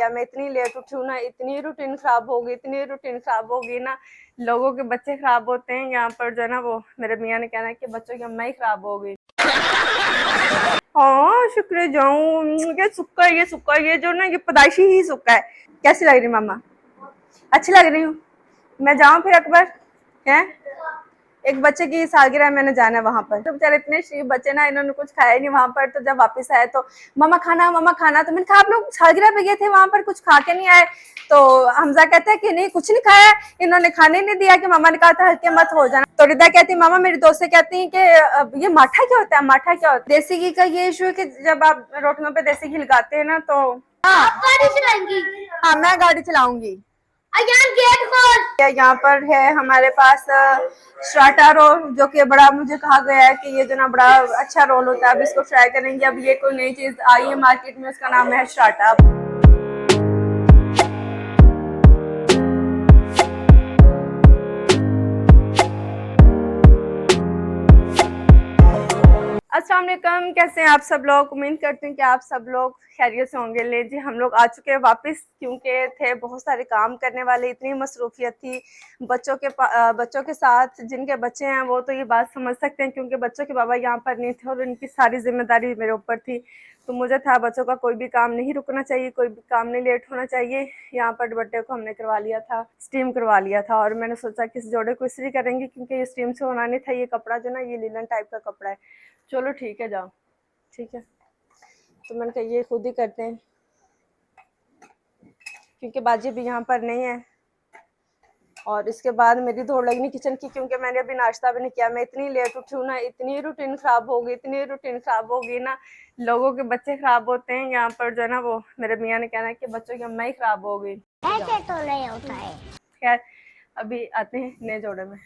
या मैं इतनी लेट उठी हूँ ना, इतनी रूटीन खराब होगी, इतनी रूटीन खराब होगी ना, लोगों के बच्चे खराब होते हैं यहाँ पर जो है ना, वो मेरे मियाँ ने कहना है कि बच्चों की अम्मा ही खराब हो गई। हाँ शुक्र जाऊँ, ये सुक्का है, ये सुक्का है, ये जो ना ये पैदाइशी ही सुक्का है। कैसी लग रही मामा? अच्छी लग रही हूँ। मैं जाऊँ फिर अकबर है? एक बच्चे की सालगिरह मैंने जाना है वहां पर, तो बेचारे इतने शरीफ बच्चे ना, इन्होंने कुछ खाया नहीं वहां पर। तो जब वापस आए तो मामा खाना, मामा खाना। तो मैंने कहा आप लोग सालगिरह पे गए थे, वहां पर कुछ खा के नहीं आए? तो हमजा कहता है कि नहीं कुछ नहीं खाया, इन्होंने खाने नहीं दिया, कि मामा ने कहा था हल्के मत हो जाना। तो रिदा कहती मामा, मेरी दोस्त कहती है कि ये माठा क्या होता है, माठा क्या होता है? देसी घी का ये इशू है कि जब आप रोटियों पे देसी घी लगाते हैं ना तो गाड़ी चलाएंगी? हाँ मैं गाड़ी चलाऊंगी। गेट खोल। यहाँ पर है हमारे पास स्ट्राटा रोल, जो कि बड़ा मुझे कहा गया है कि ये जो ना बड़ा अच्छा रोल होता है। अब इसको ट्राई करेंगे। अब ये कोई नई चीज आई है मार्केट में, उसका नाम है स्ट्राटा। अस्सलाम वालेकुम, कैसे हैं आप सब लोग? उम्मीद करते हैं कि आप सब लोग खैरियत से होंगे। ले जी हम लोग आ चुके हैं वापस, क्योंकि थे बहुत सारे काम करने वाले, इतनी मसरूफियत थी बच्चों के साथ। जिनके बच्चे हैं वो तो ये बात समझ सकते हैं, क्योंकि बच्चों के बाबा यहाँ पर नहीं थे और उनकी सारी जिम्मेदारी मेरे ऊपर थी। तो मुझे था बच्चों का कोई भी काम नहीं रुकना चाहिए, कोई भी काम नहीं लेट होना चाहिए। यहाँ पर दुपट्टे को हमने करवा लिया था, स्टीम करवा लिया था, और मैंने सोचा कि इस जोड़े को इसलिए करेंगे क्योंकि ये स्टीम से होना नहीं था। ये कपड़ा जो ना, ये लिनन टाइप का कपड़ा है। चलो ठीक है, जाओ ठीक है। तो मैंने कहा ये खुद ही करते हैं, क्योंकि बाजी भी यहाँ पर नहीं है। और इसके बाद मेरी दौड़ लगनी किचन की, क्योंकि मैंने अभी नाश्ता भी नहीं किया। मैं इतनी लेट उठी हूँ ना, इतनी रूटीन खराब होगी, इतनी रूटीन खराब होगी ना, लोगों के बच्चे खराब होते हैं यहाँ पर जो है ना, वो मेरे मियाँ ने कहना है कि बच्चों की अम्मा ही खराब हो गई। ऐसे तो नहीं होता है। खैर अभी आते हैं नए जोड़े में।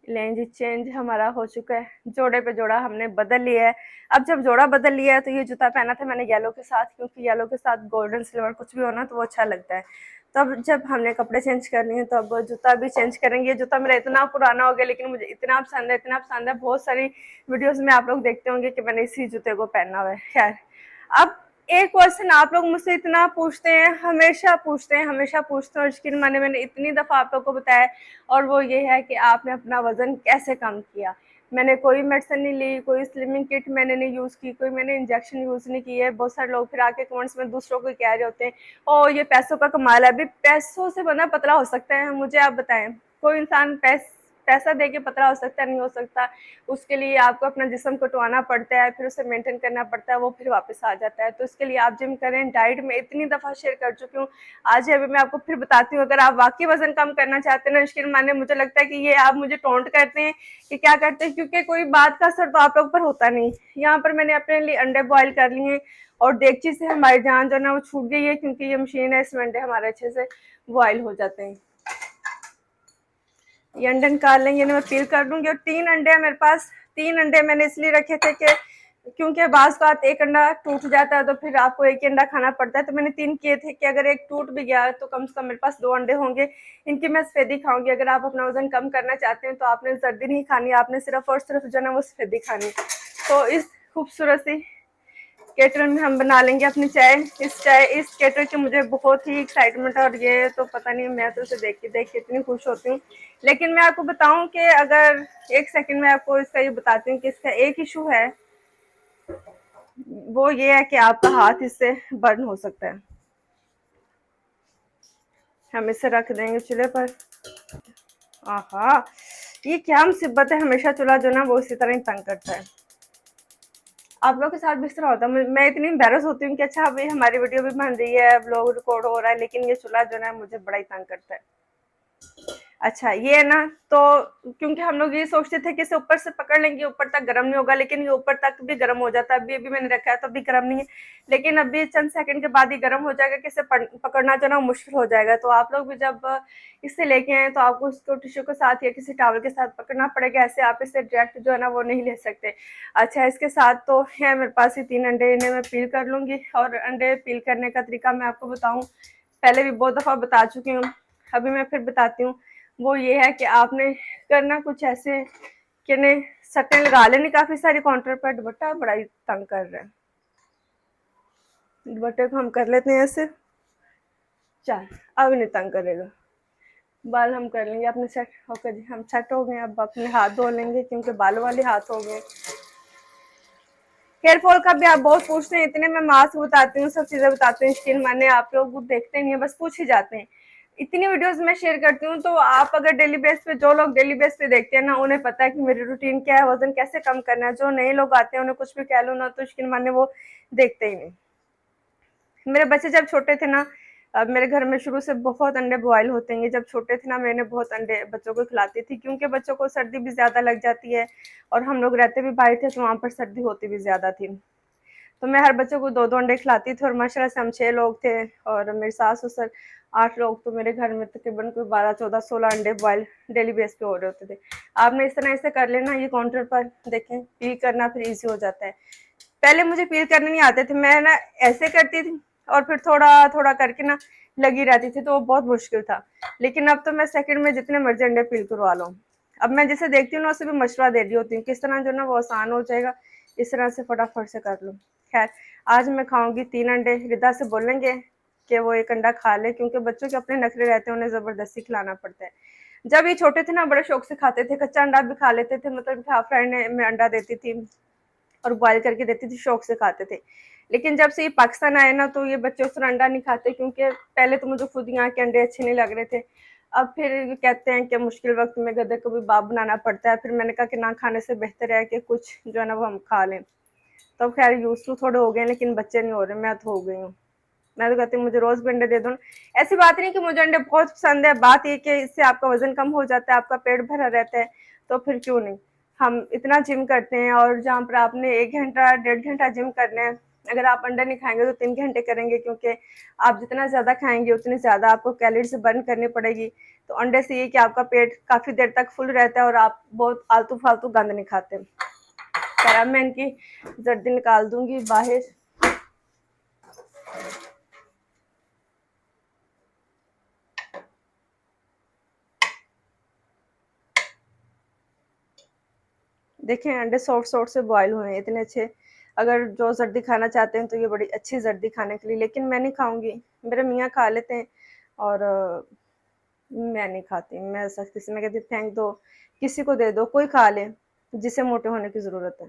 लें जी, चेंज हमारा हो चुका है, जोड़े पे जोड़ा हमने बदल लिया है। अब जब जोड़ा बदल लिया है तो ये जूता पहना था मैंने येलो के साथ, क्योंकि येलो के साथ गोल्डन सिल्वर कुछ भी होना तो वो अच्छा लगता है। तो अब जब हमने कपड़े चेंज कर लिए तो अब जूता भी चेंज करेंगे। जूता मेरा इतना पुराना हो गया, लेकिन मुझे इतना पसंद है, इतना पसंद है। बहुत सारी वीडियोस में आप लोग देखते होंगे कि मैंने इसी जूते को पहना हुआ है। खैर अब एक क्वेश्चन आप लोग मुझसे इतना पूछते हैं, हमेशा पूछते हैं, और यकीन माने मैंने इतनी दफ़ा आप लोग को बताया, और वो ये है कि आपने अपना वज़न कैसे कम किया। मैंने कोई मेडिसिन नहीं ली, कोई स्लिमिंग किट मैंने नहीं यूज़ की, कोई मैंने इंजेक्शन यूज़ नहीं की है। बहुत सारे लोग फिर आके कमेंट्स में दूसरों को कह रहे होते हैं, ओ ये पैसों का कमाल है। अभी पैसों से बंदा पतला हो सकता है? मुझे आप बताएं, कोई इंसान पैसा दे के पतला हो सकता है? नहीं हो सकता। उसके लिए आपको अपना जिस्म कटवाना पड़ता है, फिर उसे मेंटेन करना पड़ता है, वो फिर वापस आ जाता है। तो इसके लिए आप जिम करें। डाइट में इतनी दफ़ा शेयर कर चुकी हूँ, आज अभी मैं आपको फिर बताती हूँ। अगर आप वाकई वजन कम करना चाहते हैं ना, यकीन माने मुझे लगता है कि ये आप मुझे टोंट करते हैं कि क्या करते हैं, क्योंकि कोई बात का असर तो आप लोग पर होता नहीं। यहाँ पर मैंने अपने लिए अंडे बॉयल कर लिए हैं, और देगची से हमारी जान जो है ना वो छूट गई है, क्योंकि ये मशीन है, इसमें अंडे हमारे अच्छे से बॉयल हो जाते हैं। ये अंडे निकाल लेंगे, मैं पील कर लूंगी। और 3 अंडे हैं मेरे पास। 3 अंडे मैंने इसलिए रखे थे कि क्योंकि बाज़ बात एक अंडा टूट जाता है तो फिर आपको एक ही अंडा खाना पड़ता है। तो मैंने 3 किए थे कि अगर एक टूट भी गया तो कम से कम मेरे पास 2 अंडे होंगे। इनकी मैं सफेदी खाऊंगी। अगर आप अपना वजन कम करना चाहते हैं तो आपने जर्दी नहीं खानी, आपने सिर्फ और सिर्फ जो है ना वो सफेदी खानी। तो इस खूबसूरत सी केटल में हम बना लेंगे अपनी चाय। इस केटल की मुझे बहुत ही एक्साइटमेंट है, और ये तो पता नहीं, मैं तो उसे देख के इतनी खुश होती हूँ। लेकिन मैं आपको बताऊं कि अगर एक सेकंड में आपको इसका ये बताती हूँ कि इसका एक इशू है, वो ये है कि आपका हाथ इससे बर्न हो सकता है। हम इसे रख देंगे चूल्हे पर। आहा, ये क्या मुसीबत है, हमेशा चूल्हा जो ना वो इसी तरह ही तंग करता है। आप लोग के साथ भी इस तरह होता है? मैं इतनी एम्बेरस होती हूँ कि अच्छा अभी हमारी वीडियो भी बन रही है, व्लॉग रिकॉर्ड हो रहा है, लेकिन ये चूल्हा जो है मुझे बड़ा ही तंग करता है। अच्छा ये है ना, तो क्योंकि हम लोग ये सोचते थे कि इसे ऊपर से पकड़ लेंगे, ऊपर तक गर्म नहीं होगा, लेकिन ये ऊपर तक भी गर्म हो जाता है। अभी मैंने रखा है तो अभी गर्म नहीं है, लेकिन अभी चंद सेकंड के बाद ही गर्म हो जाएगा कि इसे पकड़ना जो ना मुश्किल हो जाएगा। तो आप लोग भी जब इसे लेके आए तो आपको इसको टिश्यू के साथ या किसी टॉवल के साथ पकड़ना पड़ेगा। ऐसे आप इसे डायरेक्ट जो है ना वो नहीं ले सकते। अच्छा इसके साथ तो है मेरे पास ये 3 अंडे, इन्हें मैं पील कर लूँगी। और अंडे पील करने का तरीका मैं आपको बताऊँ, पहले भी बहुत दफ़ा बता चुकी हूँ, अभी मैं फिर बताती हूँ। वो ये है कि आपने करना कुछ ऐसे कि नहीं सटें लगा लेनी काफ़ी सारी काउंटर पर। दुपट्टा बड़ा ही तंग कर रहा है, दुपट्टे को हम कर लेते हैं ऐसे। चल अब नहीं तंग करेगा। बाल हम कर लेंगे अपने सेट। ओके जी, हम सेट हो गए। अब अपने हाथ धो लेंगे क्योंकि बालों वाले हाथ हो गए। हेयर फॉल का भी आप बहुत पूछते हैं, इतने मैं मास्क बताती हूँ, सब चीजें बताती हूँ, स्किन मैंने, आप लोग देखते नहीं है, बस पूछ ही जाते हैं। इतनी वीडियोस मैं शेयर करती हूँ, तो आप अगर डेली बेस पे, जो लोग डेली बेस पे देखते हैं ना, उन्हें पता है कि मेरी रूटीन क्या है, वजन कैसे कम करना है। जो नए लोग आते हैं उन्हें कुछ भी कह लो ना तो स्किन माने वो देखते ही नहीं। मेरे बच्चे जब छोटे थे ना, अब मेरे घर में शुरू से बहुत अंडे बॉयल होते हैं। जब छोटे थे ना, मैंने बहुत अंडे बच्चों को खिलाती थी, क्योंकि बच्चों को सर्दी भी ज्यादा लग जाती है, और हम लोग रहते भी बाहर थे तो वहां पर सर्दी होती भी ज्यादा थी। तो मैं हर बच्चों को 2-2 अंडे खिलाती थी, और माशाल्लाह से हम 6 लोग थे, और मेरे सास ससुर 8 लोग। तो मेरे घर में तकरीबन कोई 12-14-16 अंडे बॉयल डेली बेस पे हो रहे होते थे। आपने इस तरह से कर लेना, ये काउंटर पर देखें, पील करना फिर ईजी हो जाता है। पहले मुझे पील करने नहीं आते थे, मैं ना ऐसे करती थी और फिर थोड़ा थोड़ा करके ना लगी रहती थी, तो वो बहुत मुश्किल था। लेकिन अब तो मैं सेकंड में जितने मर्जी अंडे पील करवा लूँ। अब मैं जिसे देखती हूँ ना, उसे भी मशवरा दे रही होती हूँ किस तरह जो ना वो आसान हो जाएगा, इस तरह से फटाफट से कर लूँ। खैर, आज मैं खाऊंगी 3 अंडे। रिदा से बोलेंगे कि वो 1 अंडा खा ले, क्योंकि बच्चों के अपने नखरे रहते हैं, उन्हें जबरदस्ती खिलाना पड़ता है। जब ये छोटे थे ना, बड़े शौक से खाते थे, कच्चा अंडा भी खा लेते थे, मतलब हाफ फ्राइड में अंडा देती थी और बॉयल करके देती थी, शौक से खाते थे। लेकिन जब से ये पाकिस्तान आए ना, तो ये बच्चे उस तरह अंडा नहीं खाते, क्योंकि पहले तो मुझे खुद यहाँ के अंडे अच्छे नहीं लग रहे थे। अब फिर कहते हैं कि मुश्किल वक्त में गधे को भी बाप बनाना पड़ता है। फिर मैंने कहा कि ना खाने से बेहतर है कि कुछ जो है ना वो हम खा लें। तो खैर यूज टू थोड़े हो गए, लेकिन बच्चे नहीं हो रहे, मैं तो हो गई हूँ। मैं तो कहती हूँ मुझे रोज भी अंडे दे दो। ऐसी बात नहीं कि मुझे अंडे बहुत पसंद है, बात ये कि इससे आपका वजन कम हो जाता है, आपका पेट भरा रहता है, तो फिर क्यों नहीं। हम इतना जिम करते हैं, और जहाँ पर आपने 1 घंटा 1.5 घंटा जिम करना है, अगर आप अंडा नहीं खाएंगे तो 3 घंटे करेंगे, क्योंकि आप जितना ज्यादा खाएंगे उतनी ज्यादा आपको कैलोरीज बर्न करनी पड़ेगी। तो अंडे से ये कि आपका पेट काफी देर तक फुल रहता है, और आप बहुत आलतू फालतू गंद नहीं खाते। खैर, अब मैं इनकी जर्दी निकाल दूंगी बाहर। देखें, अंडे सॉफ्ट सॉफ्ट से बॉयल हुए हैं, इतने अच्छे। अगर जो जर्दी खाना चाहते हैं तो ये बड़ी अच्छी जर्दी खाने के लिए, लेकिन मैं नहीं खाऊंगी। मेरे मियाँ खा लेते हैं, और मैं नहीं खाती। मैं सख्ती से मैं कहती हूँ फेंक दो, किसी को दे दो, कोई खा ले जिसे मोटे होने की जरूरत है।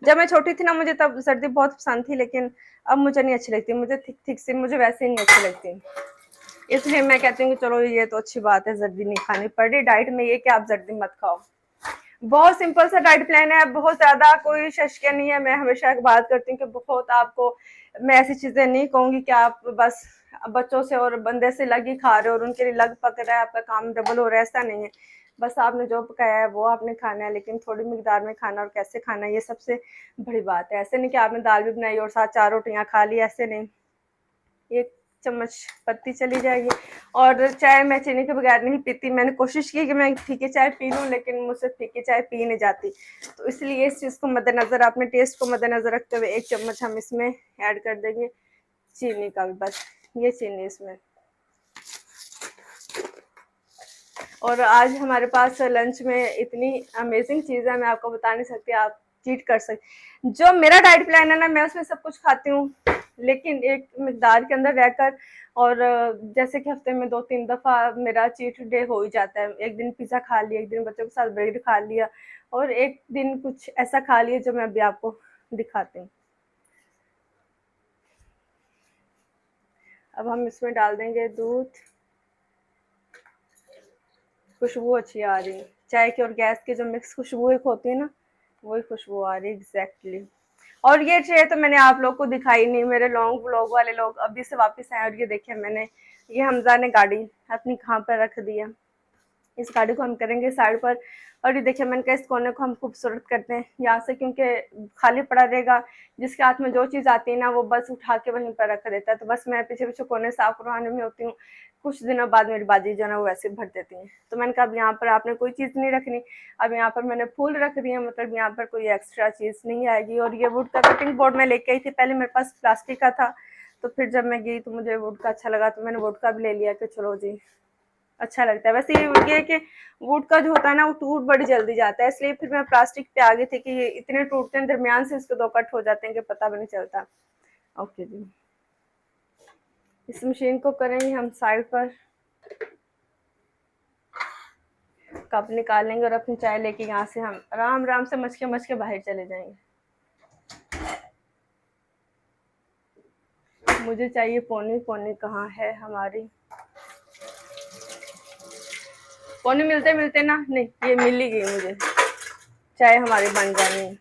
जब मैं छोटी थी ना, मुझे तब सर्दी बहुत पसंद थी, लेकिन अब मुझे नहीं अच्छी लगती। मुझे थिक थिक से मुझे वैसे ही नहीं अच्छी लगती। इसलिए मैं कहती हूँ कि चलो ये तो अच्छी बात है, जर्दी नहीं खानी पड़ रही डाइट में, ये कि आप जर्दी मत खाओ। बहुत सिंपल सा डाइट प्लान है, बहुत ज्यादा कोई शशके नहीं है। मैं हमेशा एक बात करती हूँ कि बहुत आपको मैं ऐसी चीजें नहीं कहूंगी कि आप बस बच्चों से और बंदे से लग ही खा रहे हो और उनके लिए लग पक रहा है, आपका काम डबल हो रहा है, ऐसा नहीं है। बस आपने जो पकाया है वो आपने खाना है, लेकिन थोड़ी मिकदार में खाना, और कैसे खाना है ये सबसे बड़ी बात है। ऐसे नहीं कि आपने दाल भी बनाई और साथ 4 रोटियां खा ली, ऐसे नहीं। 1 चम्मच पत्ती चली जाएगी। और चाय मैं चीनी के बगैर नहीं पीती। मैंने कोशिश की कि मैं फीकी चाय पी लूँ, लेकिन मुझसे फीकी चाय पी नहीं जाती। तो इसलिए इस चीज़ को मद्देनजर, अपने टेस्ट को मद्देनजर रखते हुए 1 चम्मच हम इसमें ऐड कर देंगे चीनी का भी, बस ये चीनी इसमें। और आज हमारे पास लंच में इतनी अमेजिंग चीज़ है, मैं आपको बता नहीं सकती, आप चीट कर सकते। जो मेरा डाइट प्लान है ना, मैं उसमें सब कुछ खाती हूँ, लेकिन एक मिकदार के अंदर रहकर। और जैसे कि हफ्ते में 2-3 दफा मेरा चीट डे हो ही जाता है। एक दिन पिज्जा खा लिया, एक दिन बच्चों के साथ ब्रेड खा लिया, और एक दिन कुछ ऐसा खा लिया जो मैं अभी आपको दिखाती हूँ। अब हम इसमें डाल देंगे दूध। खुशबू अच्छी आ रही है चाय की, और गैस की जो मिक्स खुशबू एक होती है ना, वही खुशबू आ रही है एग्जैक्टली। और ये ट्रे तो मैंने आप लोग को दिखाई नहीं, मेरे लॉन्ग व्लॉग वाले लोग अभी से वापस आए, और ये देखिए मैंने, ये हमजा ने गाड़ी अपनी कहाँ पर रख दिया। इस गाड़ी को हम करेंगे साइड पर। और ये देखिए मैंने कहा इस कोने को हम खूबसूरत करते हैं यहाँ से, क्योंकि खाली पड़ा रहेगा, जिसके हाथ में जो चीज़ आती है ना वो बस उठा के वहीं पर रख देता है। तो बस मैं पीछे पीछे कोने साफ करवाने में होती हूँ। कुछ दिनों बाद मेरी बाजी जो है ना वो वैसे भर देती हैं। तो मैंने कहा अब यहाँ पर आपने कोई चीज़ नहीं रखनी, अब यहाँ पर मैंने फूल रख दिए, मतलब यहाँ पर कोई एक्स्ट्रा चीज़ नहीं आएगी। और ये वुड का कटिंग बोर्ड मैं लेके आई थी, पहले मेरे पास प्लास्टिक का था, तो फिर जब मैं गई तो मुझे वुड का अच्छा लगा, तो मैंने वुड का भी ले लिया कि चलो जी अच्छा लगता है। वैसे ये है कि वुड का जो होता है ना वो टूट बड़ी जल्दी जाता है, इसलिए फिर मैं प्लास्टिक पे आ गई थी कि ये इतने टूटते हैं, दरमियान से इसके 2 कट हो जाते हैं कि पता भी नहीं चलता। ओके जी, इस मशीन को करेंगे हम साइड पर, कप निकालेंगे और अपनी चाय लेके यहाँ से हम आराम आराम से मच के बाहर चले जाएंगे। मुझे चाहिए पोनी, पोनी कहाँ है हमारी? पोनी मिलते मिलते ना, नहीं ये मिल ही गई मुझे। चाय हमारी बन जानी है।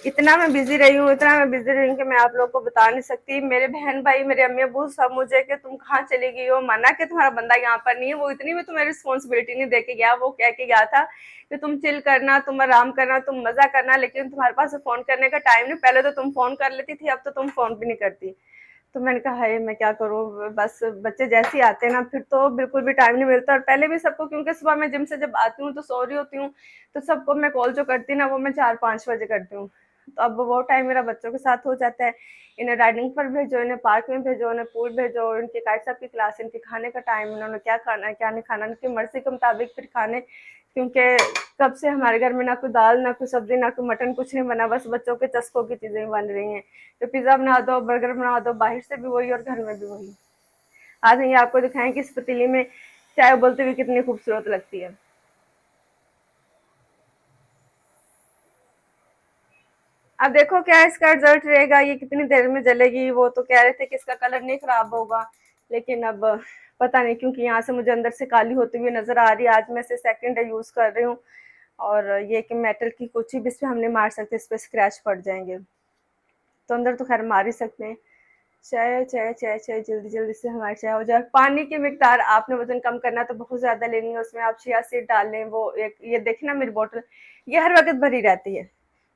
इतना मैं बिजी रही हूँ, इतना मैं बिजी रही हूँ कि मैं आप लोग को बता नहीं सकती। मेरे बहन भाई, मेरे अम्मी अबू सब मुझे कि तुम कहाँ चली गई हो, माना कि तुम्हारा बंदा यहाँ पर नहीं है। वो इतनी भी तुम्हें रिस्पॉन्सिबिलिटी नहीं दे के गया, वो कह के गया था कि तुम चिल करना, तुम आराम करना, तुम मजा करना, लेकिन तुम्हारे पास फोन करने का टाइम नहीं। पहले तो तुम फोन कर लेती थी, अब तो तुम फोन भी नहीं करती। तो मैंने कहा है मैं क्या करूँ, बस बच्चे जैसे ही आते हैं ना फिर तो बिल्कुल भी टाइम नहीं मिलता। और पहले भी सबको, क्योंकि सुबह मैं जिम से जब आती हूँ तो सो रही होती हूँ, तो सबको मैं कॉल जो करती ना वो मैं 4-5 बजे करती हूँ। तो अब वो टाइम मेरा बच्चों के साथ हो जाता है। इन्हें राइडिंग पर भेजो, इन्हें पार्क में भेजो, इन्हें पूल भेजो, इनके काइट साहब की क्लास, इनके खाने का टाइम, इन्होंने क्या खाना है क्या नहीं खाना, इनकी मर्जी के मुताबिक फिर खाने। क्योंकि कब से हमारे घर में ना कोई दाल, ना कोई सब्जी, ना कोई मटन, कुछ नहीं बना, बस बच्चों के चस्कों की चीजें बन रही हैं। तो पिज्जा बना दो, बर्गर बना दो, बाहर से भी वही और घर में भी वही। आज ये आपको दिखाएं कि इस पतीली में चाय उबलती हुई कितनी खूबसूरत लगती है। अब देखो क्या इसका रिजल्ट रहेगा, ये कितनी देर में जलेगी। वो तो कह रहे थे कि इसका कलर नहीं खराब होगा, लेकिन अब पता नहीं, क्योंकि यहाँ से मुझे अंदर से काली होती हुई नजर आ रही है। आज मैं इसे सेकंड डे यूज कर रही हूँ, और ये कि मेटल की कुछ भी इस पे हम नहीं मार सकते, इस पे स्क्रैच पड़ जाएंगे। तो अंदर तो खैर मार ही सकते हैं। चाय चाय चाय चाय, जल्दी जल्दी से हमारी चाय हो जाए। पानी की मिकदार, आपने वजन कम करना तो बहुत ज्यादा लेनी है, उसमें आप चिया सीड डाल लें। वो एक ये देखना मेरी बोतल, ये हर वक्त भरी रहती है,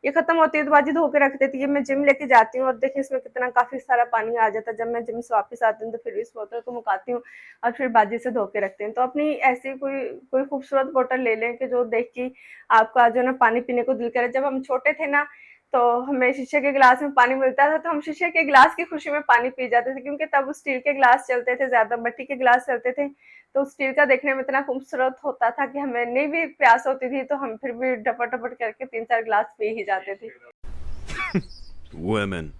ये खत्म होती है तो बाजी धो के रख देती है। मैं जिम लेके जाती हूँ और देखिए इसमें कितना काफी सारा पानी आ जाता है। जब मैं जिम से वापस आती हूँ तो फिर इस बोतल को मुकाती हूँ और फिर बाजी से धो के रखती हूँ। तो अपनी ऐसी कोई कोई खूबसूरत बोतल ले लें कि जो देख के आपका जो ना पानी पीने को दिल करे। जब हम छोटे थे ना तो हमें शीशे के गिलास में पानी मिलता था, तो हम शीशे के गिलास की खुशी में पानी पी जाते थे, क्योंकि तब स्टील के गिलास चलते थे, ज्यादा मिट्टी के गिलास चलते थे। तो स्टील का देखने में इतना खूबसूरत होता था कि हमें नहीं भी प्यास होती थी तो हम फिर भी डपट डपट करके 3-4 गिलास पी ही जाते थे। Women.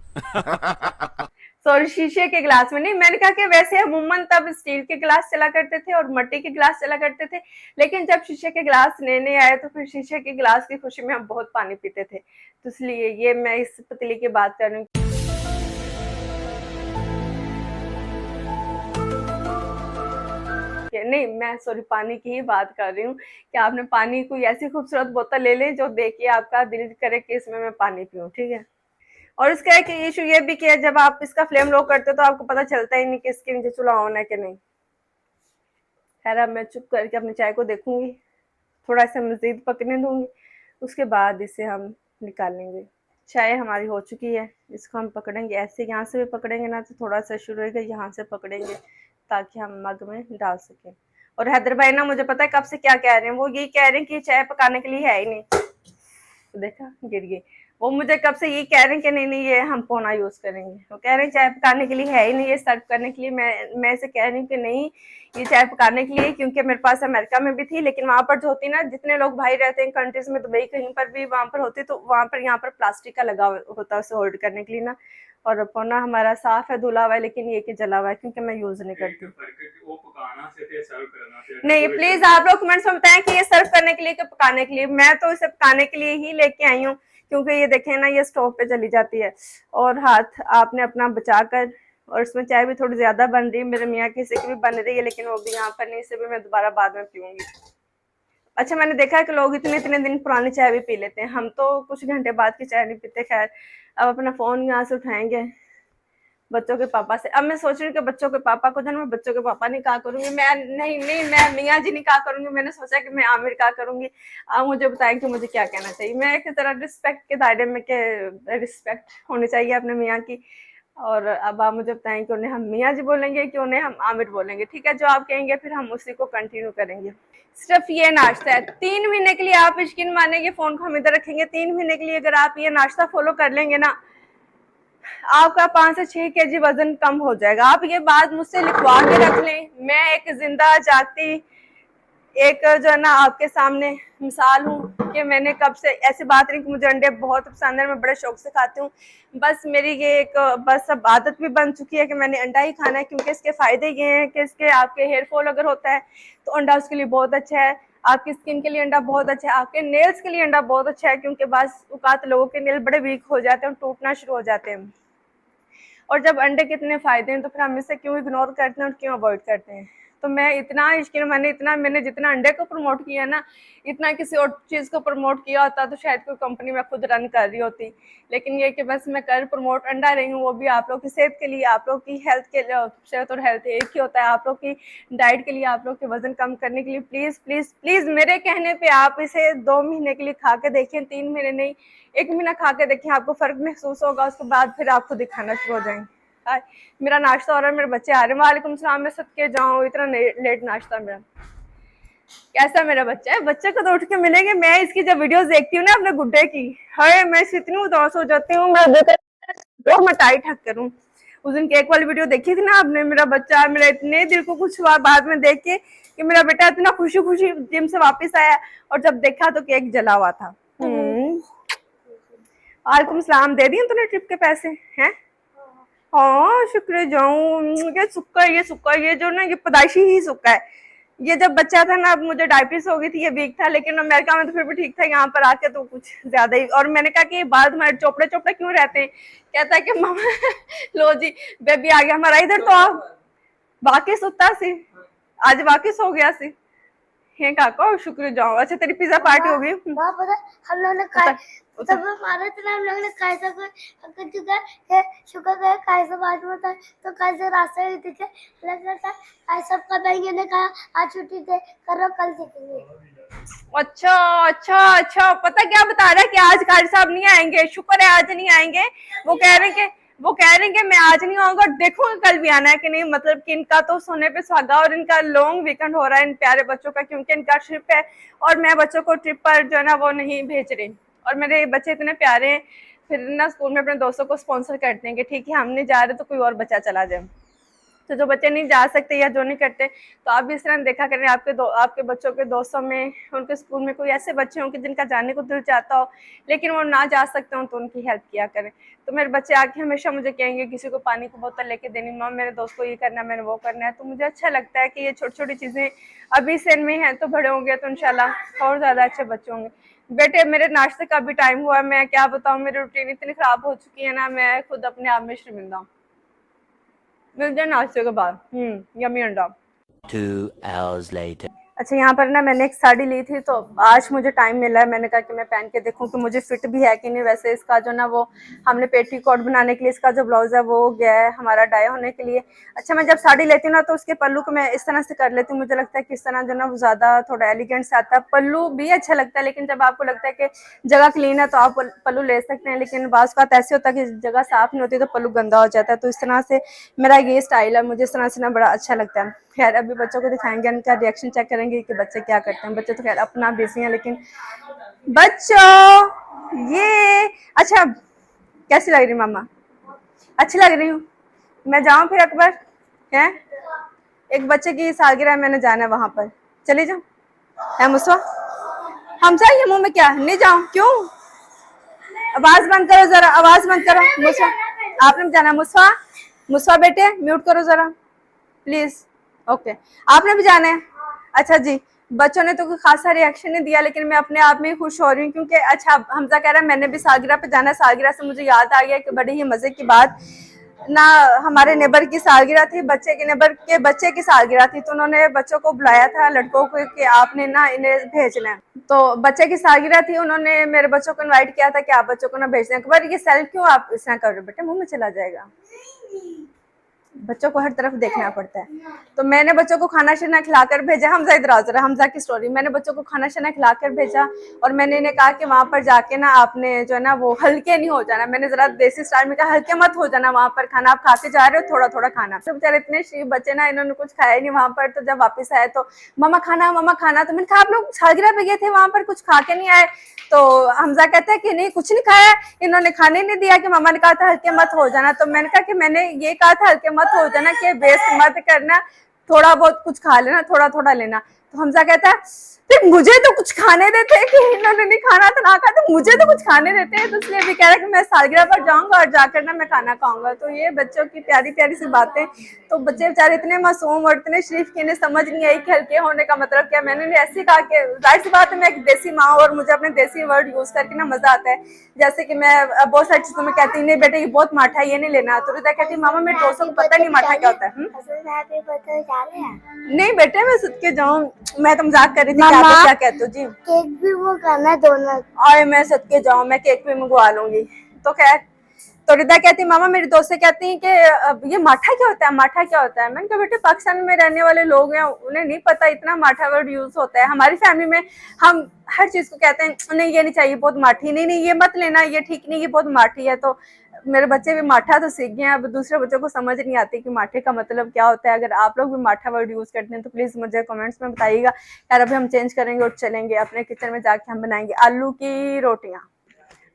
सॉरी, शीशे के गिलास में नहीं, मैंने कहा कि वैसे अमूमन तब स्टील के गिलास चला करते थे और मिट्टी के गिलास चला करते थे, लेकिन जब शीशे के गिलास नए नए आए तो फिर शीशे के गिलास की खुशी में हम बहुत पानी पीते थे। तो इसलिए ये मैं इस पतीली की बात कर रही हूँ। नहीं, मैं सॉरी पानी की ही बात कर रही हूँ कि आपने पानी कोई ऐसी खूबसूरत बोतल ले ले जो देखिए आपका दिल करे कि इसमें मैं पानी पीऊँ, ठीक है। और इसका एक इशू ये भी कि जब आप इसका फ्लेम लो करते हो तो आपको पता चलता ही नहीं कि इसके नीचे चूल्हा ऑन है कि नहीं। खैर अब मैं चुप करके अपनी चाय को देखूंगी, थोड़ा सा मजीद पकने दूंगी, उसके बाद इसे हम निकालेंगे। चाय हमारी हो चुकी है, इसको हम पकड़ेंगे ऐसे, यहाँ से भी पकड़ेंगे ना तो थोड़ा सा शुरू होगा, यहाँ से पकड़ेंगे ताकि हम मग में डाल सकें। और हैदर भाई ना मुझे पता है कब से क्या कह रहे हैं, वो ये कह रहे हैं कि चाय पकाने के लिए है ही नहीं। देखा गिर गई। वो मुझे कब से ये कह रहे हैं कि नहीं नहीं ये हम पोना यूज करेंगे, वो कह रहे हैं चाय पकाने के लिए है ही नहीं, ये सर्व करने के लिए। मैं इसे कह रही हूँ कि नहीं, ये चाय पकाने के लिए, क्योंकि मेरे पास अमेरिका में भी थी, लेकिन वहां पर जो होती ना, जितने लोग भाई रहते हैं कंट्रीज में, दुबई कहीं पर भी वहां पर होती, तो वहां पर यहाँ पर प्लास्टिक का लगा होता है उसे होल्ड करने के लिए ना। और पोना हमारा साफ है, धुला हुआ है, लेकिन ये कि जला हुआ है क्योंकि मैं यूज नहीं करती। नहीं प्लीज आप लोग कमेंट्स में बताएं कि ये सर्व करने के लिए कि पकाने के लिए। मैं तो इसे पकाने के लिए ही लेके आई हूँ, क्योंकि ये देखें ना ये स्टोव पे चली जाती है और हाथ आपने अपना बचा कर। और इसमें चाय भी थोड़ी ज्यादा बन रही है, मेरे मियाँ किसी की भी बन रही है, लेकिन वो भी यहाँ पर नहीं, इसे भी मैं दोबारा बाद में पीऊंगी। अच्छा, मैंने देखा है कि लोग इतने इतने दिन पुरानी चाय भी पी लेते हैं, हम तो कुछ घंटे बाद की चाय नहीं पीते। खैर अब अपना फोन यहाँ से उठाएंगे बच्चों के पापा से। अब मैं सोच रही हूँ कि बच्चों के पापा को, जब मैं बच्चों के पापा नहीं कहा करूंगी, मैं नहीं नहीं मैं मियाँ जी नहीं कहा करूंगी, मैंने सोचा कि मैं आमिर कहा करूंगी। आप मुझे बताएं कि मुझे क्या कहना चाहिए। मैं एक तरह रिस्पेक्ट के दायरे में, के रिस्पेक्ट होनी चाहिए अपने मियाँ की। और अब आप मुझे बताएं कि उन्हें हम मियाँ जी बोलेंगे कि उन्हें हम आमिर बोलेंगे। ठीक है, जो आप कहेंगे फिर हम उसी को कंटिन्यू करेंगे। सिर्फ ये नाश्ता है, 3 महीने के लिए आप यकीन मानेंगे फोन को हम इधर रखेंगे। 3 महीने के लिए अगर आप ये नाश्ता फॉलो कर लेंगे ना, आपका 5 से 6 केजी वजन कम हो जाएगा। आप ये बात मुझसे लिखवा के रख लें। मैं एक जिंदा जागती एक जो है ना आपके सामने मिसाल हूँ कि मैंने कब से ऐसी बात नहीं कि मुझे अंडे बहुत पसंद है, मैं बड़े शौक से खाती हूँ। बस मेरी ये एक बस अब आदत भी बन चुकी है कि मैंने अंडा ही खाना है, क्योंकि इसके फायदे ये हैं कि इसके आपके हेयर फॉल अगर होता है तो अंडा उसके लिए बहुत अच्छा है, आपकी स्किन के लिए अंडा बहुत अच्छा है, आपके नेल्स के लिए अंडा बहुत अच्छा है, क्योंकि बस औकात लोगों के नेल बड़े वीक हो जाते हैं और टूटना शुरू हो जाते हैं। और जब अंडे के इतने फायदे हैं तो फिर हम इसे क्यों इग्नोर करते हैं और क्यों अवॉइड करते हैं। तो मैं इतना इश्किन मैंने जितना अंडे को प्रमोट किया ना, इतना किसी और चीज़ को प्रमोट किया होता तो शायद कोई कंपनी मैं खुद रन कर रही होती। लेकिन ये कि बस मैं कर प्रमोट अंडा रही हूँ, वो भी आप लोग की सेहत के लिए, आप लोग की हेल्थ के लिए। सेहत और हेल्थ एक ही होता है, आप लोग की डाइट के लिए, आप लोग के वजन कम करने के लिए। प्लीज़ प्लीज़ प्लीज़ मेरे कहने पे आप इसे 2 महीने के लिए खा के देखें, 3 महीने नहीं, 1 महीना खा के देखें, आपको फ़र्क महसूस होगा। उसके बाद फिर आपको दिखाना शुरू हो जाएंगे। मेरा नाश्ता हो रहा है, मेरे बच्चे आ रहे हैं। वालेकुम सलाम, मैं सदके जाऊँ, इतना लेट नाश्ता मेरा। कैसा मेरा बच्चा है, बच्चे को तो उठ के मिलेंगे। मैं इसकी जब वीडियोस देखती हूँ ना अपने गुड्डे की, हाय मैं इतनी उदास हो जाती हूँ, मैं टाइट हक करूँ। उस दिन केक वाली वीडियो देखी थी ना आपने, मेरा बच्चा, मेरा इतने दिल को कुछ हुआ बाद में देख के कि मेरा बेटा इतना खुशी खुशी जिम से वापस आया और जब देखा तो केक जला हुआ था। वालेकुम सलाम, दे दिए तूने ट्रिप के पैसे हैं? हाँ शुक्र जाऊँ। ये सुक्का ये जो ना ये पैदाइशी ही सुक्का है। ये जब बच्चा था ना, अब मुझे डायबिटीज हो गई थी, ये वीक था, लेकिन अमेरिका में तो फिर भी ठीक था, यहाँ पर आके तो कुछ ज्यादा ही। और मैंने कहा कि ये बाल तुम्हारे चोपड़े चोपड़े क्यों रहते हैं? कहता है कि मामा लो जी बेबी आ गया हमारा, इधर तो आप वाकई सुता सी, आज वाकई सो गया सी है काका, शुक्र जाओ। अच्छा तेरी पिज्जा पार्टी हो गई? पता हम लोग ने खाए तब मारा था हम लोग ने खाए सब शुक्र गए खाए सब आज होता है तो कैसे रास्ते में दिखे लग था आज सब करेंगे ने कहा आज छुट्टी दे करो कल दिखेंगे। अच्छा अच्छा अच्छा, पता क्या बता रहा है कि आज कारी साहब नहीं आएंगे, शुक्र है आज नहीं आएंगे। वो कह रहे हैं कि मैं आज नहीं आऊंगा, देखूंगा कल भी आना है कि नहीं। मतलब कि इनका तो सोने पे सुहागा और इनका लॉन्ग वीकेंड हो रहा है इन प्यारे बच्चों का, क्योंकि इनका ट्रिप है और मैं बच्चों को ट्रिप पर जो है ना वो नहीं भेज रही। और मेरे बच्चे इतने प्यारे हैं, फिर ना स्कूल में अपने दोस्तों को स्पॉन्सर करते हैं कि ठीक है हम नहीं जा रहे तो कोई और बच्चा चला जाए। तो जो बच्चे नहीं जा सकते या जो नहीं करते, तो आप भी इस तरह देखा करें आपके बच्चों के दोस्तों में, उनके स्कूल में कोई ऐसे बच्चे होंगे जिनका जाने को दिल चाहता हो लेकिन वो ना जा सकते हो, तो उनकी हेल्प किया करें। तो मेरे बच्चे आके हमेशा मुझे कहेंगे किसी को पानी की बोतल लेके देनी, माँ मेरे दोस्त को ये करना है, मैंने वो करना है। तो मुझे अच्छा लगता है कि ये छोटी छोटी चीज़ें अभी से इनमें हैं, तो बड़े होंगे तो इंशाल्लाह और ज़्यादा अच्छे बच्चे होंगे। बेटे मेरे नाश्ते का भी टाइम हुआ, मैं क्या बताऊँ, मेरी रूटीन इतनी ख़राब हो चुकी है ना, मैं खुद अपने आप में शर्मिंदा हूँ। मिलते हैं नाश्ते के बाद। यम्मी अंडा। 2 hours later. अच्छा यहाँ पर ना मैंने एक साड़ी ली थी, तो आज मुझे टाइम मिला है, मैंने कहा कि मैं पहन के देखूँ कि मुझे फिट भी है कि नहीं। वैसे इसका जो ना वो हमने पेटीकोट बनाने के लिए इसका जो ब्लाउज है वो गया है हमारा डाई होने के लिए। अच्छा मैं जब साड़ी लेती हूँ ना तो उसके पल्लू को मैं इस तरह से कर लेती हूँ, मुझे लगता है कि इस तरह जो ना वो ज़्यादा थोड़ा एलिगेंट से आता है, पल्लू भी अच्छा लगता है। लेकिन जब आपको लगता है कि जगह क्लीन है तो आप पल्लू ले सकते हैं, लेकिन बाज़ बात ऐसे होता है कि जगह साफ़ नहीं होती तो पल्लू गंदा हो जाता है। तो इस तरह से मेरा ये स्टाइल है, मुझे इस तरह से ना बड़ा अच्छा लगता है। खैर अभी बच्चों को दिखाएंगे, उनका रिएक्शन चेक करेंगे कि बच्चे क्या करते हैं। बच्चे तो खैर अपना बिजी हैं, लेकिन बच्चों ये अच्छा कैसी लग रही मामा? अच्छी लग रही हूँ मैं? जाऊँ फिर अकबर है, एक बच्चे की सालगिरह मैंने जाना है वहां पर, चले जाऊँ है मुस्वा? हम जाइए मुंह में क्या, नहीं जाऊँ क्यों? आवाज बंद करो जरा, आवाज बंद करो मुस्वा, आपने जाना। मुस्वा मुस्वा बेटे म्यूट करो जरा प्लीज। ओके आपने भी जाना है? अच्छा जी, बच्चों ने तो कोई खासा रिएक्शन नहीं दिया, लेकिन मैं अपने आप में खुश हो रही हूँ क्योंकि अच्छा हमजा कह रहा है मैंने भी सालगिरह पे जाना है। सालगिरह से मुझे याद आ गया कि बड़ी ही मजे की बात ना, हमारे नेबर की सालगिरह थी, बच्चे के नेबर के बच्चे की सालगिरह थी, तो उन्होंने बच्चों को बुलाया था लड़कों को कि आपने ना इन्हें भेजना है। तो बच्चे की सालगिरह थी, उन्होंने मेरे बच्चों को इनवाइट किया था कि आप बच्चों को ना भेज दें। अकबर ये सेल्फ क्यों आप इस तरह कर रहे हो बेटे, मुंह में चला जाएगा। बच्चों को हर तरफ देखना पड़ता है। तो मैंने बच्चों को खाना शाना खिलाकर भेजा। हमजा इधर हाजिर है, हमजा की स्टोरी। मैंने बच्चों को खाना शाना खिलाकर भेजा और मैंने इन्हें कहा कि वहाँ पर जाके ना आपने जो है ना वो हल्के नहीं हो जाना। मैंने जरा देसी स्टाइल में कहा हल्के मत हो जाना, वहाँ पर खाना आप खा के जा रहे हो, थोड़ा थोड़ा खाना। तो बेचारे इतने शरीफ बच्चे ना, इन्होंने कुछ खाया नहीं वहाँ पर। तो जब वापस आए तो मामा खाना मामा खाना, तो मैंने कहा आप लोग सालगिरह पे गए थे वहाँ पर कुछ खा के नहीं आए? तो हमजा कहता है कि नहीं कुछ नहीं खाया, इन्होंने खाने नहीं दिया कि मामा ने कहा था हल्के मत हो जाना। तो मैंने कहा कि मैंने ये कहा था हल्के मत हो जाना कि वेस्ट मत करना, थोड़ा बहुत कुछ खा लेना, थोड़ा थोड़ा लेना। तो हमजा कहता है फिर मुझे तो कुछ खाने देते कि इन्होंने नहीं खाना तो ना खाते, मुझे तो कुछ खाने देते हैं। तो इसलिए भी कह रहा है कि मैं सालगिरह पर जाऊंगा और जाकर ना मैं खाना खाऊंगा। तो ये बच्चों की प्यारी प्यारी सी बातें। तो बच्चे बेचारे इतने मासूम और इतने शरीफ कि इन्हें समझ नहीं आई कि हल्के होने का मतलब क्या। मैंने ऐसे कहा कि जाहिर सी बात है मैं एक देसी माँ हूँ और मुझे अपने देसी वर्ड यूज करके ना मजा आता है। जैसे कि मैं बहुत सारी चीजों में कहती हूँ नहीं बेटे ये बहुत माठा है ये नहीं लेना, तो रिता कहती मामा मेरे दोस्तों को पता नहीं माठा क्या होता है। नहीं बेटे मैं सुत के जाऊँ, मैं तो मजाक कर रही थी। क्या कहते हो जी? केक भी वो खाना डोनट। और मैं सद के जाऊँ, मैं केक भी मंगवा लूंगी। तो खैर तो रिदा कहती मामा मेरी दोस्त से कहती हैं कि ये माठा क्या होता है, माठा क्या होता है। मैंने कहा बेटे पाकिस्तान में रहने वाले लोग हैं उन्हें नहीं पता इतना माठा वर्ड यूज होता है। हमारी फैमिली में हम हर चीज को कहते हैं नहीं ये नहीं चाहिए बहुत माठी, नहीं नहीं ये मत लेना ये ठीक नहीं ये बहुत माठी है। तो मेरे बच्चे भी माठा तो सीख गए हैं, अब दूसरे बच्चों को समझ नहीं आती कि माठे का मतलब क्या होता है। अगर आप लोग भी माठा वर्ड यूज करते हैं तो प्लीज मुझे कमेंट्स में बताइएगा। यार अभी हम चेंज करेंगे और चलेंगे अपने किचन में जाके हम बनाएंगे आलू की रोटियां।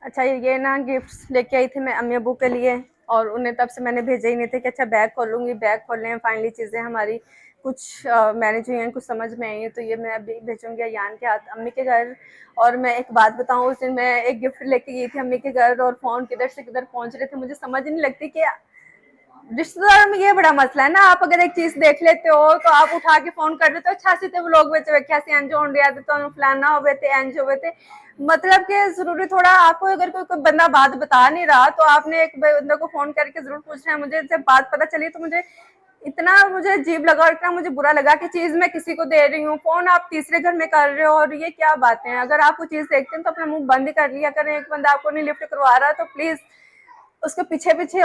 अच्छा ये ना गिफ्ट्स लेके आई थी मैं अम्मी अबू के लिए और उन्हें तब से मैंने भेजे ही नहीं थे कि अच्छा बैग खोलूंगी, बैग खोलने हैं फाइनली चीज़ें हमारी कुछ मैनेज हुई हैं कुछ समझ में आई है। तो ये मैं अभी भेजूंगी अयान के हाथ अम्मी के घर। और मैं एक बात बताऊं उस दिन मैं एक गिफ्ट लेके गई थी अम्मी के घर और फोन किधर से किधर पहुंच रहे थे मुझे समझ नहीं लगती कि रिश्तेदारों में ये बड़ा मसला है ना। आप अगर एक चीज देख लेते हो तो आप उठा के फोन कर देते हो छासी थे वो लोग इंज हो तो फलाना हो थे इंज हो थे। मतलब कि जरूरी थोड़ा आपको अगर कोई बंदा बात बता नहीं रहा तो आपने एक बंदे को फोन करके जरूर पूछना है। मुझे जब बात पता चली तो मुझे अजीब लगा और इतना मुझे बुरा लगा कि चीज मैं किसी को दे रही हूँ फोन आप तीसरे घर में कर रहे हो और ये क्या बातें हैं। अगर आप कोई चीज देखते हैं तो अपना मुंह बंद कर लिया करें। एक बंदा आपको नहीं लिफ्ट करवा रहा तो प्लीज उसके पीछे पीछे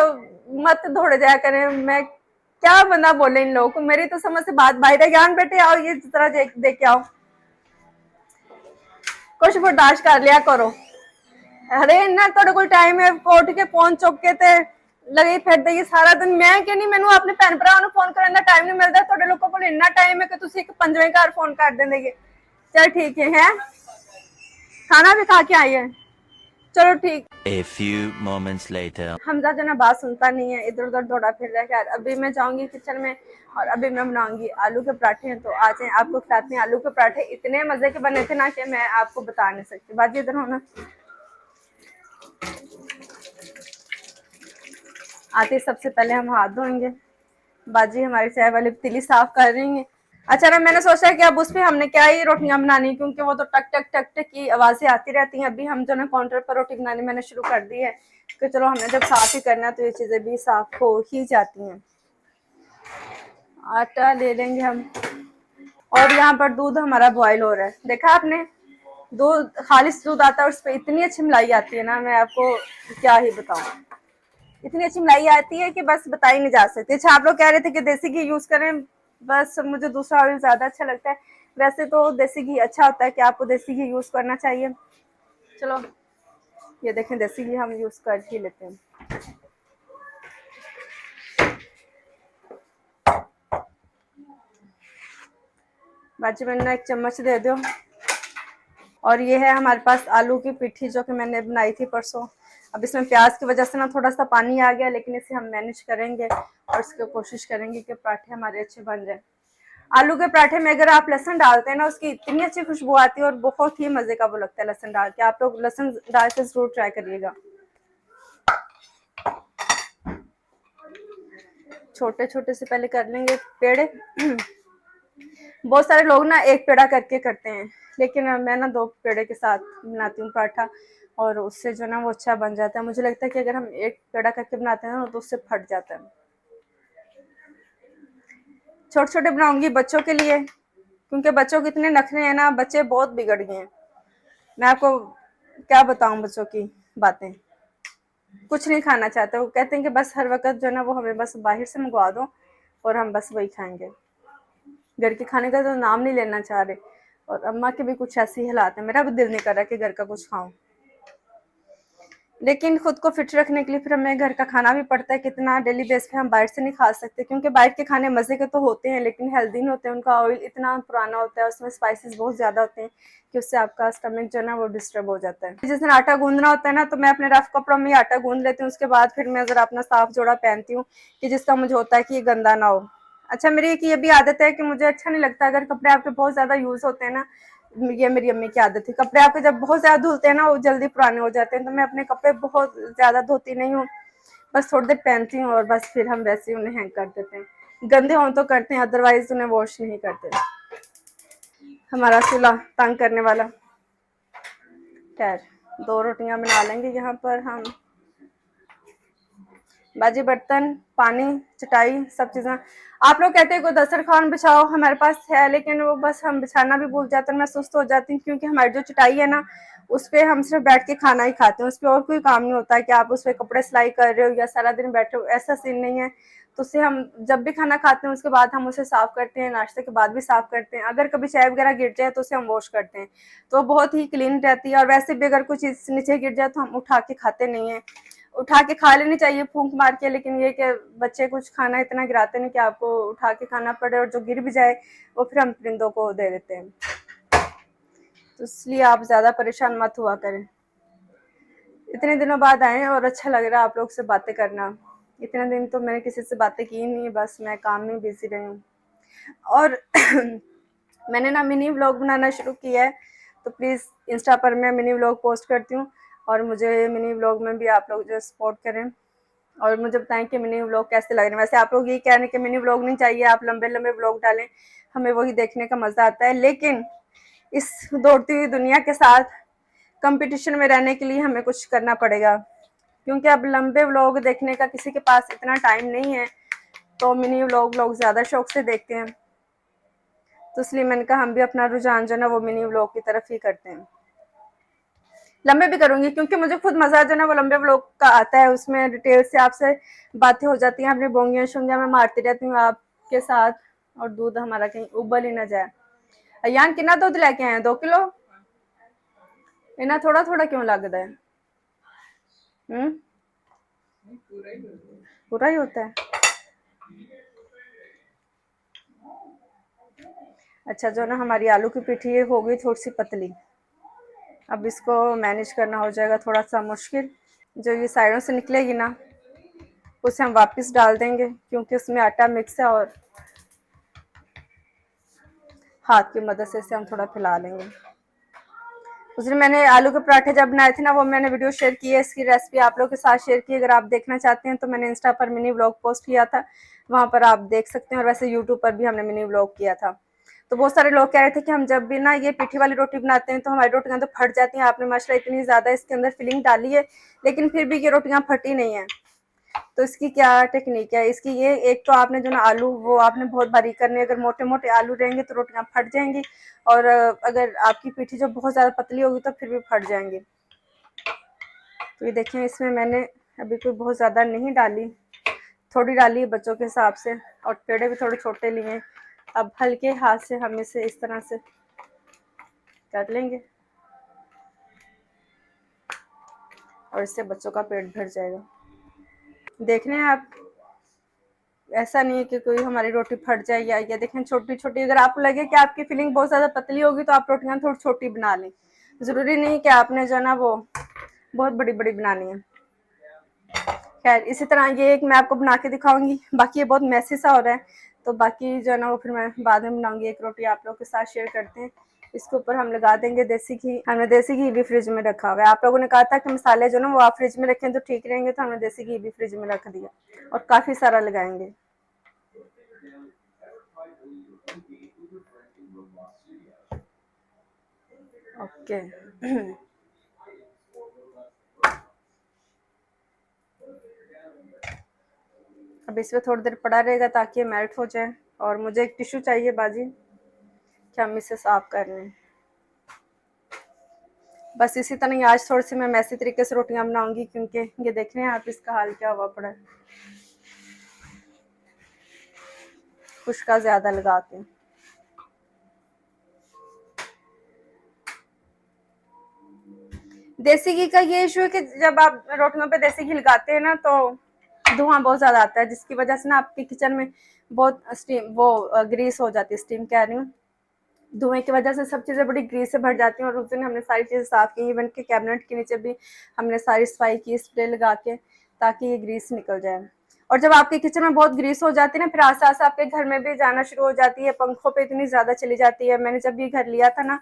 मत दौड़ जाया करें। मैं क्या बंदा बोले इन लोगों को, मेरी तो समझ से बात बाहर है। ज्ञान बेटे आओ ये तरह देख के आओ, कुछ बर्दाश्त कर लिया करो। अरे इन्ना थोड़े कोई टाइम है उठ के फोन चुक के ते लगे फिरते ये सारा दिन। मैं कि नहीं मैनू अपने भैन भरा फोन करने का टाइम नहीं मिलता, थोड़े लोगों को इन्ना टाइम है कि तुम एक पंजवें घर फोन कर देंगे। चल ठीक है खाना भी खा के आई है चलो ठीक। A few moments later. Hamza जो ना बात सुनता नहीं है इधर उधर दौड़ा फिर रहा है। खैर अभी मैं जाऊंगी किचन में और अभी मैं बनाऊंगी आलू के पराठे हैं। तो आज आपको खिलाते हैं आलू के पराठे। इतने मजे के बने थे ना कि मैं आपको बता नहीं सकती। बाजी इधर होना आते सबसे पहले हम हाथ धोएंगे। बाजी हमारी चाय वाली पतीली साफ कर रही है। अच्छा ना मैंने सोचा कि अब उस पर हमने क्या ही रोटियां बनानी क्योंकि वो तो टक टक टक टक की आवाजें आती रहती हैं। अभी हम जो ना काउंटर पर रोटी बनानी मैंने शुरू कर दी है कि चलो हमने जब साफ ही करना है तो ये चीजें भी साफ हो ही जाती हैं। आटा ले लेंगे हम और यहाँ पर दूध हमारा बॉयल हो रहा है। देखा आपने दूध खालिश दूध आता है उस पर इतनी अच्छी मलाई आती है ना मैं आपको क्या ही बताऊं। इतनी अच्छी मलाई आती है कि बस बताई नहीं जा सकती। अच्छा आप लोग कह रहे थे कि देसी घी यूज करें, बस मुझे दूसरा ऑयल ज्यादा अच्छा लगता है। वैसे तो देसी घी अच्छा होता है कि आपको देसी घी यूज करना चाहिए। चलो ये देखें देसी घी हम यूज कर ही लेते हैं। बाजी मैंने एक चम्मच दे दो। और ये है हमारे पास आलू की पिट्ठी जो कि मैंने बनाई थी परसों। अब इसमें प्याज की वजह से ना थोड़ा सा पानी आ गया लेकिन इसे हम मैनेज करेंगे और इसकी कोशिश करेंगे कि पराठे हमारे अच्छे बन जाए। आलू के पराठे में अगर आप लहसुन डालते हैं ना उसकी इतनी अच्छी खुशबू आती है और बहुत ही मजे का वो लगता है लहसुन डाल के। आप लोग लहसुन डाल के जरूर ट्राई करिएगा। छोटे छोटे से पहले कर लेंगे पेड़े। बहुत सारे लोग ना एक पेड़ा करके करते हैं लेकिन मैं ना दो पेड़े के साथ बनाती हूँ पराठा और उससे जो ना वो अच्छा बन जाता है। मुझे लगता है कि अगर हम एक पेड़ा करके बनाते हैं ना तो उससे फट जाता है। छोटे छोटे बनाऊंगी बच्चों के लिए क्योंकि बच्चों के इतने नखरे हैं ना, बच्चे बहुत बिगड़ गए हैं। मैं आपको क्या बताऊं बच्चों की बातें, कुछ नहीं खाना चाहते। वो कहते हैं कि बस हर वक्त जो ना वो हमें बस बाहर से मंगवा दो और हम बस वही खाएंगे। घर के खाने का तो नाम नहीं लेना चाह रहे। और अम्मा के भी कुछ ऐसे ही हालात है, मेरा भी दिल नहीं कर रहा कि घर का कुछ खाऊं लेकिन खुद को फिट रखने के लिए फिर हमें घर का खाना भी पड़ता है। कितना डेली बेस पे हम बाहर से नहीं खा सकते क्योंकि बाहर के खाने मजे के तो होते हैं लेकिन हेल्दी नहीं होते हैं। उनका ऑयल इतना पुराना होता है, उसमें स्पाइसेस बहुत ज्यादा होते हैं कि उससे आपका स्टमक जो है ना वो डिस्टर्ब हो जाता है। जिस दिन आटा गूंदना होता है ना तो मैं अपने रफ कपड़ों में आटा गूंद लेती हूँ। उसके बाद फिर मैं जरा अपना साफ जोड़ा पहनती हूँ कि जिसका मुझे होता है कि ये गंदा ना हो। अच्छा, मेरी एक ये भी आदत है कि मुझे अच्छा नहीं लगता अगर कपड़े आपके बहुत ज़्यादा यूज़ होते हैं ना, ये मेरी अम्मी की आदत थी, कपड़े आपके जब बहुत ज़्यादा धुलते हैं ना वो जल्दी पुराने हो जाते हैं, तो मैं अपने कपड़े बहुत ज़्यादा धोती नहीं हूँ, बस थोड़ी देर पहनती हूँ और बस फिर हम वैसे ही उन्हें हैंग कर देते हैं। गंदे हों तो करते हैं, अदरवाइज उन्हें वॉश नहीं करते। हमारा चूल्हा तंग करने वाला। खैर, 2 रोटियां बना लेंगे यहाँ पर हम। बाजी बर्तन, पानी, चटाई, सब चीज़ें आप लोग कहते हैं कोई दस्तरखान बिछाओ, हमारे पास है, लेकिन वो बस हम बिछाना भी भूल जाते हैं, मैं सुस्त हो जाती हूँ, क्योंकि हमारी जो चटाई है ना उस पर हम सिर्फ बैठ के खाना ही खाते हैं, उस पर और कोई काम नहीं होता है कि आप उस पर कपड़े सिलाई कर रहे हो या सारा दिन बैठे हो, ऐसा सीन नहीं है। तो उससे हम जब भी खाना खाते हैं उसके बाद हम उसे साफ करते हैं, नाश्ते के बाद भी साफ करते हैं, अगर कभी चाय वगैरह गिर जाए तो उसे हम वॉश करते हैं, तो बहुत ही क्लीन रहती है। और वैसे भी अगर कुछ चीज़ नीचे गिर जाए तो हम उठा के खाते नहीं हैं, उठा के खा लेनी चाहिए फूंक मार के, लेकिन ये कि बच्चे कुछ खाना इतना गिराते नहीं कि आपको उठा के खाना पड़े, और जो गिर भी जाए वो फिर हम परिंदों को दे देते हैं, तो इसलिए आप ज़्यादा परेशान मत हुआ करें। इतने दिनों बाद आए और अच्छा लग रहा है आप लोग से बातें करना, इतने दिन तो मैंने किसी से बातें की नहीं, बस मैं काम में बिजी रही हूँ। और मैंने ना मिनी व्लॉग बनाना शुरू किया है, तो प्लीज़ इंस्टा पर मैं मिनी व्लॉग पोस्ट करती हूँ, और मुझे मिनी व्लॉग में भी आप लोग जो सपोर्ट करें और मुझे बताएं कि मिनी व्लॉग कैसे लग रहे हैं। वैसे आप लोग ये कह रहे हैं कि मिनी व्लॉग नहीं चाहिए, आप लंबे लंबे व्लॉग डालें, हमें वही देखने का मज़ा आता है, लेकिन इस दौड़ती हुई दुनिया के साथ कंपटीशन में रहने के लिए हमें कुछ करना पड़ेगा, क्योंकि अब लंबे व्लॉग देखने का किसी के पास इतना टाइम नहीं है, तो मिनी व्लॉग लोग ज़्यादा शौक से देखते हैं, तो इसलिए मैंने कहा हम भी अपना रुझान जो ना वो मिनी व्लॉग की तरफ ही करते हैं। लंबे भी करूंगी क्योंकि मुझे खुद मजा जो ना वो लंबे व्लॉग का आता है, उसमें डिटेल से आपसे बातें हो जाती हैं, अपनी बोंगियां शोंगियां मैं मारती रहती हूँ आपके साथ, और दूध हमारा कहीं उबल ही ना जाए। अयान कितना दूध लेके आए? 2 किलो? इतना थोड़ा थोड़ा क्यों लगता है? पूरा ही होता है। अच्छा, जो ना हमारी आलू की पिठी हो गई थोड़ी सी पतली, अब इसको मैनेज करना हो जाएगा थोड़ा सा मुश्किल। जो ये साइडों से निकलेगी ना उसे हम वापस डाल देंगे, क्योंकि उसमें आटा मिक्स है, और हाथ की मदद से इसे हम थोड़ा फैला लेंगे। उस दिन मैंने आलू के पराठे जब बनाए थे ना, वो मैंने वीडियो शेयर की है, इसकी रेसिपी आप लोगों के साथ शेयर की, अगर आप देखना चाहते हैं तो मैंने इंस्टा पर मिनी व्लॉग पोस्ट किया था, वहाँ पर आप देख सकते हैं, और वैसे यूट्यूब पर भी हमने मिनी व्लॉग किया था। तो बहुत सारे लोग कह रहे थे कि हम जब भी ना ये पिठी वाली रोटी बनाते हैं तो हमारी रोटियां तो फट जाती हैं, आपने माशाल्लाह इतनी ज़्यादा इसके अंदर फिलिंग डाली है, लेकिन फिर भी ये रोटियां फटी नहीं है। तो इसकी क्या टेक्निक है? इसकी ये, एक तो आपने जो ना आलू वो आपने बहुत बारीक करने, अगर मोटे मोटे आलू रहेंगे तो रोटियां फट जाएंगी, और अगर आपकी पीठी जो बहुत ज़्यादा पतली होगी तो फिर भी फट जाएंगी। तो ये देखें, इसमें मैंने अभी कोई बहुत ज़्यादा नहीं डाली, थोड़ी डाली बच्चों के हिसाब से, और पेड़े भी थोड़े छोटे लिए। अब हल्के हाथ से हम इसे इस तरह से कर लेंगे, और इससे बच्चों का पेट भर जाएगा। देख रहे हैं आप, ऐसा नहीं है कि कोई हमारी रोटी फट जाए, या देखें छोटी छोटी, अगर आपको लगे कि आपकी फिलिंग बहुत ज़्यादा पतली होगी तो आप रोटियां थोड़ी छोटी बना लें, ज़रूरी नहीं कि आपने जो ना वो बहुत बड़ी बड़ी बनानी है। खैर, इसी तरह ये एक मैं आपको बना के दिखाऊंगी, बाकी ये बहुत मैसी सा हो रहा है, तो बाकी जो है ना वो फिर मैं बाद में बनाऊंगी। एक रोटी आप लोगों के साथ शेयर करते हैं, इसके ऊपर हम लगा देंगे देसी घी। हमने देसी घी भी फ्रिज में रखा हुआ है, आप लोगों ने कहा था कि मसाले जो ना वो आप फ्रिज में रखें तो ठीक रहेंगे, तो हमने देसी घी भी फ्रिज में रख दिया, और काफ़ी सारा लगाएंगे। ओके। अब इसमें थोड़ी देर पड़ा रहेगा ताकि ये मेल्ट हो जाए, और मुझे एक टिश्यू चाहिए बाजी कि हम इसे साफ कर लें। बस इसी तरह ही आज थोड़ी सी मैं मैसी तरीके से रोटियां बनाऊंगी, क्योंकि ये देख रहे हैं आप इसका हाल क्या हुआ पड़ा है, खुशका ज़्यादा लगा के। देसी घी का ये इशू है कि जब आप रोटियों पे देसी घी लगाते हैं ना तो धुआं बहुत ज़्यादा आता है, जिसकी वजह से ना आपके किचन में बहुत स्टीम वो ग्रीस हो जाती है, स्टीम कह रही हूँ, धुएं की वजह से सब चीज़ें बड़ी ग्रीस से भर जाती हैं। और उस दिन हमने सारी चीज़ें साफ़ की, इवन के कैबिनेट के नीचे भी हमने सारी सफाई की स्प्रे लगा के, ताकि ये ग्रीस निकल जाए। और जब आपके किचन में बहुत ग्रीस हो जाती है ना, फिर आस्ते आस्ते आपके घर में भी जाना शुरू हो जाती है, पंखों पे इतनी ज्यादा चली जाती है। मैंने जब ये घर लिया था ना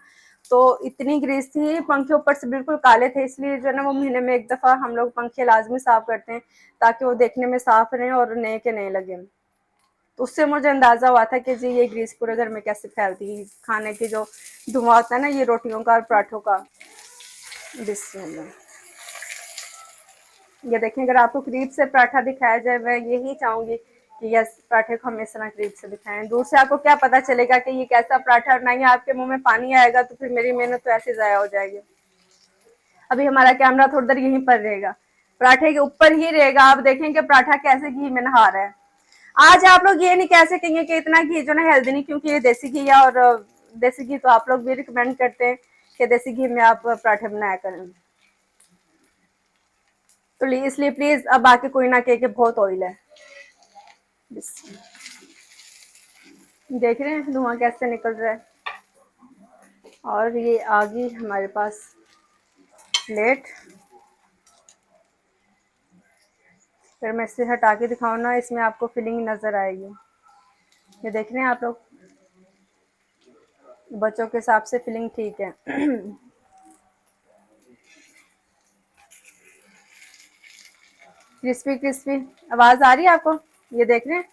तो इतनी ग्रीस थी, पंखे ऊपर से बिल्कुल काले थे, इसलिए जो है ना वो महीने में एक दफा हम लोग पंखे लाजमी साफ करते हैं ताकि वो देखने में साफ रहे और नए के नए लगे। तो उससे मुझे अंदाजा हुआ था कि जी ये ग्रीस पूरे घर में कैसे फैलती है, खाने की जो धुआं होता है ना ये रोटियों का और पराठों का। बिस्मिल्लाह। ये देखें, अगर आपको करीब से पराठा दिखाया जाए, मैं यही चाहूंगी कि यस पराठे को हम इस तरह करीब से दिखाएं। दूर से आपको क्या पता चलेगा कि ये कैसा पराठा, और ना ही आपके मुंह में पानी आएगा, तो फिर मेरी मेहनत तो ऐसे ज़ाया हो जाएगी। अभी हमारा कैमरा थोड़ी देर यहीं पर रहेगा, पराठे के ऊपर ही रहेगा, आप देखेंगे पराठा कैसे घी में नहा रहा है। आज आप लोग ये नहीं कह सकेंगे कि इतना घी जो ना हेल्दी नहीं, क्योंकि ये देसी घी है, और देसी घी तो आप लोग भी रिकमेंड करते हैं कि देसी घी में आप पराठे बनाया करें। तो इसलिए प्लीज अब आके कोई ना कहे कि बहुत ऑयल है। देख रहे हैं धुआं कैसे निकल रहा है। और ये आ गई हमारे पास प्लेट। फिर मैं इसे हटा के दिखाऊँ ना, इसमें आपको फिलिंग नजर आएगी। ये देख रहे हैं आप लोग, बच्चों के हिसाब से फिलिंग ठीक है। क्रिस्पी क्रिस्पी आवाज आ रही है आपको? ये देख रहे हैं